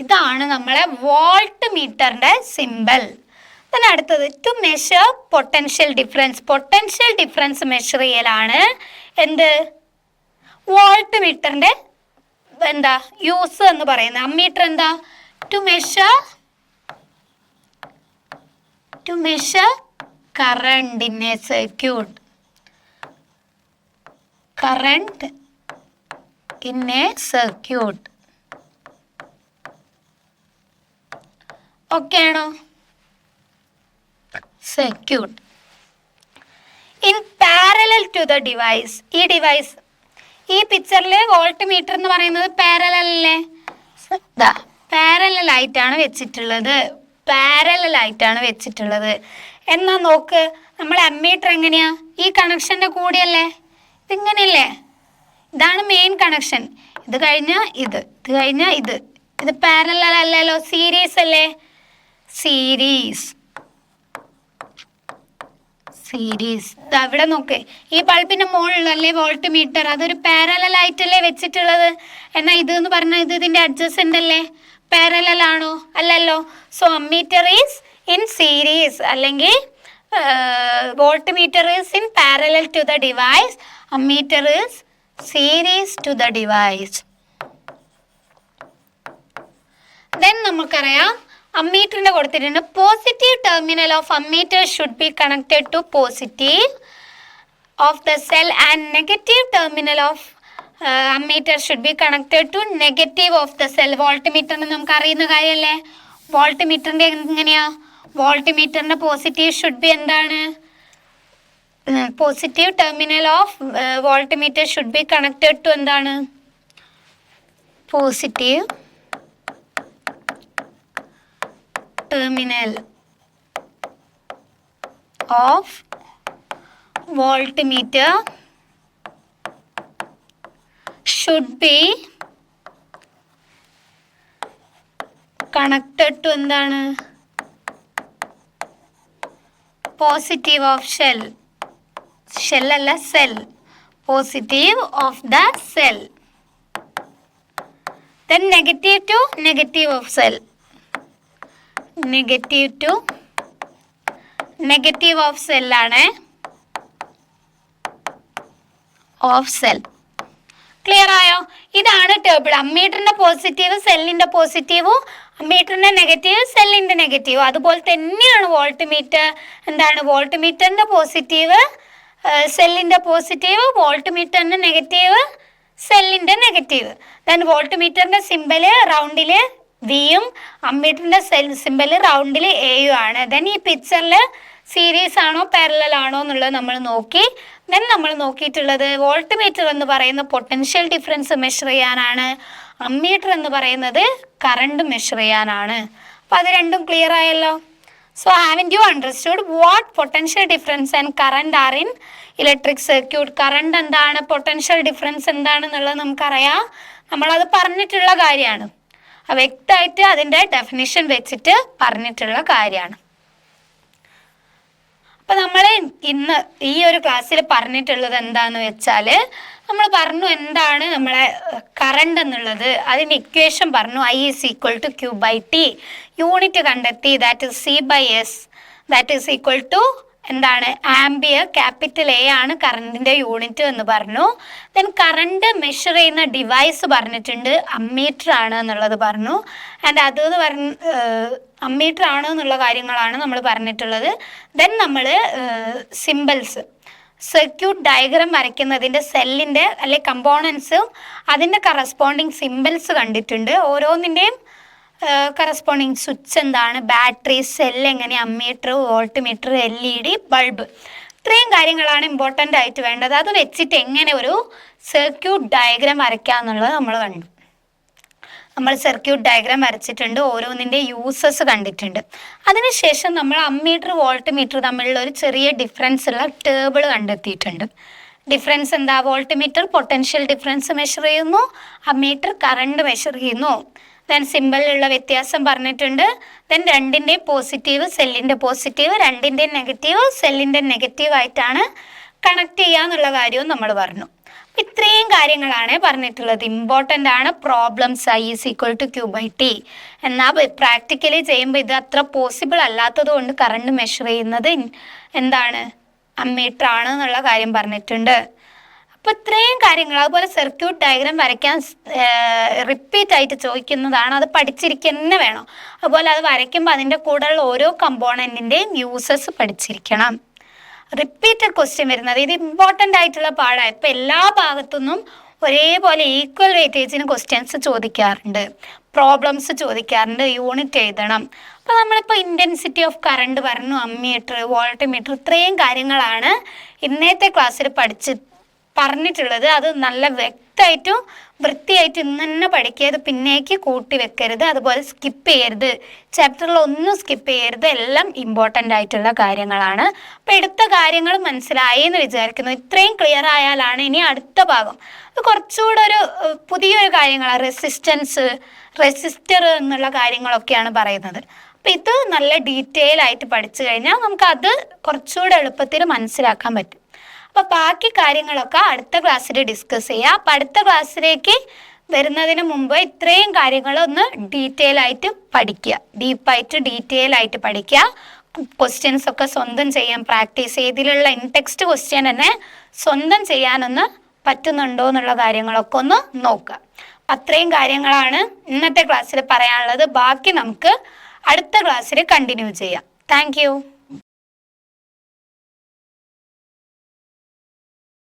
ഇതാണ് നമ്മളെ വോൾട്ട് മീറ്ററിന്റെ സിമ്പൽ. പിന്നെ അടുത്തത് to measure potential difference. Potential difference measure ചെയ്യലാണ് എന്ത് വോൾട്ട് മീറ്ററിന്റെ എന്താ യൂസ് എന്ന് പറയുന്നത്. അമ്മീറ്റർ എന്താ to measure current in a circuit. Current in a circuit. Okay ആണോ? Circuit in parallel to the device. ഈ പിക്ചറിൽ വോൾട്ട് മീറ്റർ എന്ന് പറയുന്നത് പാരലൽ അല്ലേ? പാരലൽ ആയിട്ടാണ് വെച്ചിട്ടുള്ളത്. എന്നാ നോക്ക്, നമ്മൾ അമ്മീറ്റർ എങ്ങനെയാ? ഈ കണക്ഷന്റെ കൂടെയല്ലേ? ഇതിങ്ങനെയല്ലേ? ഇതാണ് മെയിൻ കണക്ഷൻ. ഇത് കഴിഞ്ഞാൽ ഇത് കഴിഞ്ഞാൽ ഇത് പാരലൽ അല്ലല്ലോ, സീരീസ് അല്ലേ? സീരീസ്. അവിടെ നോക്ക്, ഈ ബൾബിന്റെ മുകളിലല്ലേ വോൾട്ട് മീറ്റർ, അതൊരു പാരലൽ ആയിട്ടല്ലേ വെച്ചിട്ടുള്ളത്. എന്നാൽ ഇത് എന്ന് പറഞ്ഞാൽ ഇതിന്റെ അഡ്ജസന്റ് അല്ലേ? പാരലൽ ആണോ? അല്ലല്ലോ. So ammeter is in series, അല്ലെങ്കിൽ voltmeter is in parallel to the device, ammeter is series to the device. Then നമുക്കറിയാം അമ്മീറ്ററിന്റെ കൊടുത്തിട്ടുണ്ട് positive terminal of ammeter should be connected to positive of the cell and negative terminal of ammeter should be connected to negative of the cell. വോൾട്ട് മീറ്ററിന് നമുക്ക് അറിയുന്ന കാര്യമല്ലേ? വോൾട്ട് മീറ്ററിന്റെ എങ്ങനെയാ? വോൾട്ട് മീറ്ററിന്റെ പോസിറ്റീവ് ഷുഡ് ബി എന്താണ്? Positive terminal of volt meter should be connected to എന്താണ്? Positive terminal of voltmeter should be connected to എന്താണ്? പോസിറ്റീവ് ഓഫ് ഷെൽ അല്ല, cell. Positive of the cell. then negative of cell. Negative of cell ആണ്. Of cell. ക്ലിയർ ആയോ? ഇതാണ് ടേബിൾ. അമ്മീറ്ററിന്റെ പോസിറ്റീവ് സെല്ലിന്റെ പോസിറ്റീവും, അമ്മീറ്ററിന്റെ നെഗറ്റീവ് സെല്ലിന്റെ നെഗറ്റീവും. അതുപോലെ തന്നെയാണ് വോൾട്ട് മീറ്റർ. എന്താണ്? വോൾട്ട് മീറ്ററിന്റെ പോസിറ്റീവ് സെല്ലിന്റെ പോസിറ്റീവ്, വോൾട്ട് മീറ്ററിന്റെ നെഗറ്റീവ് സെല്ലിന്റെ നെഗറ്റീവ്. ദെൻ വോൾട്ട് മീറ്ററിന്റെ സിമ്പല് റൗണ്ടില് വിയും അമ്മീറ്ററിന്റെ സിമ്പല് റൗണ്ടിൽ എയും ആണ്. ദെൻ ഈ പിക്ചറിൽ സീരീസ് ആണോ പാരലൽ ആണോ എന്നുള്ളത് നമ്മൾ നോക്കി. ദെൻ നമ്മൾ നോക്കിയിട്ടുള്ളത് വോൾട്ട് മീറ്റർ എന്ന് പറയുന്ന പൊട്ടൻഷ്യൽ ഡിഫറൻസ് മെഷർ ചെയ്യാനാണ്, അമ്മീറ്റർ എന്ന് പറയുന്നത് കറണ്ട് മെഷർ ചെയ്യാനാണ്. അപ്പോൾ അത് രണ്ടും ക്ലിയർ ആയല്ലോ. So haven't you understood what potential difference and current are in electric circuit? Current എന്താണ്, പൊട്ടൻഷ്യൽ ഡിഫറൻസ് എന്താണെന്നുള്ളത് നമുക്കറിയാം, നമ്മളത് പറഞ്ഞിട്ടുള്ള കാര്യമാണ്. വ്യക്തമായിട്ട് അതിൻ്റെ ഡെഫിനിഷൻ വെച്ചിട്ട് പറഞ്ഞിട്ടുള്ള കാര്യമാണ്. അപ്പം നമ്മൾ ഇന്ന് ഈ ഒരു ക്ലാസ്സിൽ പറഞ്ഞിട്ടുള്ളത് എന്താണെന്ന് വെച്ചാൽ, നമ്മൾ പറഞ്ഞു എന്താണ് നമ്മളെ കറണ്ട് എന്നുള്ളത്. അതിൻ്റെ ഇക്വേഷൻ പറഞ്ഞു, I=Q/T. യൂണിറ്റ് കണ്ടെത്തി, that is C/S, that is equal to എന്താണ്? ആംബിയർ. ക്യാപിറ്റൽ A ആണ് കറണ്ടിൻ്റെ യൂണിറ്റ് എന്ന് പറഞ്ഞു. ദെൻ കറണ്ട് മെഷർ ചെയ്യുന്ന ഡിവൈസ് പറഞ്ഞിട്ടുണ്ട്, അമ്മീറ്റർ ആണ് എന്നുള്ളത് പറഞ്ഞു. ആൻഡ് അത് അമ്മീറ്റർ ആണ് എന്നുള്ള കാര്യങ്ങളാണ് നമ്മൾ പറഞ്ഞിട്ടുള്ളത്. ദെൻ നമ്മൾ സിമ്പിൾസ്, സർക്യൂട്ട് ഡയഗ്രാം വരയ്ക്കുന്നതിൻ്റെ സെല്ലിൻ്റെ അല്ലെ കമ്പോണൻസും അതിൻ്റെ കറസ്പോണ്ടിങ് സിമ്പിൾസ് കണ്ടിട്ടുണ്ട്. ഓരോന്നിൻ്റെയും കറസ്പോണ്ടിങ് സ്വിച്ച് എന്താണ്, ബാറ്ററി, സെല്ല് എങ്ങനെ, ammeter, volt meter, LED, bulb, ഇത്രയും കാര്യങ്ങളാണ് ഇമ്പോർട്ടൻ്റ് ആയിട്ട് വേണ്ടത്. അത് വെച്ചിട്ട് എങ്ങനെ ഒരു സർക്യൂട്ട് ഡയഗ്രാം വരയ്ക്കുക എന്നുള്ളത് നമ്മൾ കണ്ടു. നമ്മൾ സർക്യൂട്ട് ഡയഗ്രാം വരച്ചിട്ടുണ്ട്, ഓരോന്നിൻ്റെ യൂസസ് കണ്ടിട്ടുണ്ട്. അതിനുശേഷം നമ്മൾ അമ്മീറ്റർ വോൾട്ട് മീറ്റർ തമ്മിലുള്ള ഒരു ചെറിയ ഡിഫറൻസ് ഉള്ള ടേബിൾ കണ്ടെത്തിയിട്ടുണ്ട്. ഡിഫറൻസ് എന്താ? Volt meter potential difference measure ചെയ്യുന്നു, അമ്മീറ്റർ കറണ്ട് മെഷർ ചെയ്യുന്നു. ദെൻ സിമ്പിളിലുള്ള വ്യത്യാസം പറഞ്ഞിട്ടുണ്ട്. ദെൻ രണ്ടിൻ്റെയും പോസിറ്റീവ് സെല്ലിൻ്റെ പോസിറ്റീവ്, രണ്ടിൻ്റെയും നെഗറ്റീവ് സെല്ലിൻ്റെ നെഗറ്റീവ് ആയിട്ടാണ് കണക്ട് ചെയ്യുക എന്നുള്ള കാര്യവും നമ്മൾ പറഞ്ഞു. ഇത്രയും കാര്യങ്ങളാണ് പറഞ്ഞിട്ടുള്ളത്. ഇമ്പോർട്ടൻ്റ് ആണ്. Problems I is equal to Q/T. എന്നാൽ പ്രാക്ടിക്കലി ചെയ്യുമ്പോൾ ഇത് അത്ര പോസിബിൾ അല്ലാത്തത് കൊണ്ട് കറണ്ട് മെഷർ ചെയ്യുന്നത് എന്താണ്, അമ്മീറ്റർ ആണ് എന്നുള്ള കാര്യം പറഞ്ഞിട്ടുണ്ട്. അപ്പോൾ ഇത്രയും കാര്യങ്ങൾ. അതുപോലെ സർക്യൂട്ട് ഡയഗ്രാം വരയ്ക്കാൻ റിപ്പീറ്റ് ആയിട്ട് ചോദിക്കുന്നതാണ്, അത് പഠിച്ചിരിക്കുക വേണം. അതുപോലെ അത് വരയ്ക്കുമ്പോൾ അതിൻ്റെ കൂടെയുള്ള ഓരോ കമ്പോണൻറ്റിൻ്റെയും യൂസസ് പഠിച്ചിരിക്കണം. റിപ്പീറ്റഡ് ക്വസ്റ്റ്യൻ വരുന്നത് ഇത് ഇമ്പോർട്ടൻ്റ് ആയിട്ടുള്ള പാഠമാണ്. ഇപ്പം എല്ലാ ഭാഗത്തുനിന്നും ഒരേപോലെ ഈക്വൽ വെയിറ്റേജിന് ക്വസ്റ്റ്യൻസ് ചോദിക്കാറുണ്ട്, പ്രോബ്ലംസ് ചോദിക്കാറുണ്ട്, യൂണിറ്റ് എഴുതണം. അപ്പോൾ നമ്മളിപ്പോൾ ഇൻറ്റൻസിറ്റി ഓഫ് കറണ്ട് പറഞ്ഞു, അമ്മീറ്റർ, വോൾട്ട്മീറ്റർ, ഇത്രയും കാര്യങ്ങളാണ് ഇന്നത്തെ ക്ലാസ്സിൽ പറഞ്ഞിട്ടുള്ളത്. അത് നല്ല വ്യക്തമായിട്ടും വൃത്തിയായിട്ട് ഇന്ന് തന്നെ പഠിക്കരുത്, പിന്നേക്ക് കൂട്ടി വെക്കരുത്, അതുപോലെ സ്കിപ്പ് ചെയ്യരുത്, ചാപ്റ്ററിൽ ഒന്നും സ്കിപ്പ് ചെയ്യരുത്. എല്ലാം ഇമ്പോർട്ടൻ്റ് ആയിട്ടുള്ള കാര്യങ്ങളാണ്. അപ്പോൾ എടുത്ത കാര്യങ്ങൾ മനസ്സിലായി എന്ന് വിചാരിക്കുന്നു. ഇത്രയും ക്ലിയർ ആയാലാണ് ഇനി അടുത്ത ഭാഗം അത് കുറച്ചുകൂടെ ഒരു പുതിയൊരു കാര്യങ്ങളാണ്. റെസിസ്റ്റർ എന്നുള്ള കാര്യങ്ങളൊക്കെയാണ് പറയുന്നത്. അപ്പം ഇത് നല്ല ഡീറ്റെയിൽ ആയിട്ട് പഠിച്ചു കഴിഞ്ഞാൽ നമുക്കത് കുറച്ചുകൂടെ എളുപ്പത്തിൽ മനസ്സിലാക്കാൻ പറ്റും. അപ്പോൾ ബാക്കി കാര്യങ്ങളൊക്കെ അടുത്ത ക്ലാസ്സിൽ ഡിസ്കസ് ചെയ്യാം. അപ്പം അടുത്ത ക്ലാസ്സിലേക്ക് വരുന്നതിന് മുമ്പ് ഇത്രയും കാര്യങ്ങളൊന്ന് ഡീറ്റെയിൽ ആയിട്ട് പഠിക്കുക, ഡീപ്പായിട്ട് ഡീറ്റെയിൽ ആയിട്ട് പഠിക്കുക. ക്വസ്റ്റ്യൻസ് ഒക്കെ സ്വന്തം ചെയ്യാൻ പ്രാക്ടീസ് ചെയ്ത് ഇതിലുള്ള ഇൻടെക്സ്റ്റ് ക്വസ്റ്റ്യൻ തന്നെ സ്വന്തം ചെയ്യാനൊന്ന് പറ്റുന്നുണ്ടോ എന്നുള്ള കാര്യങ്ങളൊക്കെ ഒന്ന് നോക്കുക. അത്രയും കാര്യങ്ങളാണ് ഇന്നത്തെ ക്ലാസ്സിൽ പറയാനുള്ളത്. ബാക്കി നമുക്ക് അടുത്ത ക്ലാസ്സിൽ കണ്ടിന്യൂ ചെയ്യാം. താങ്ക്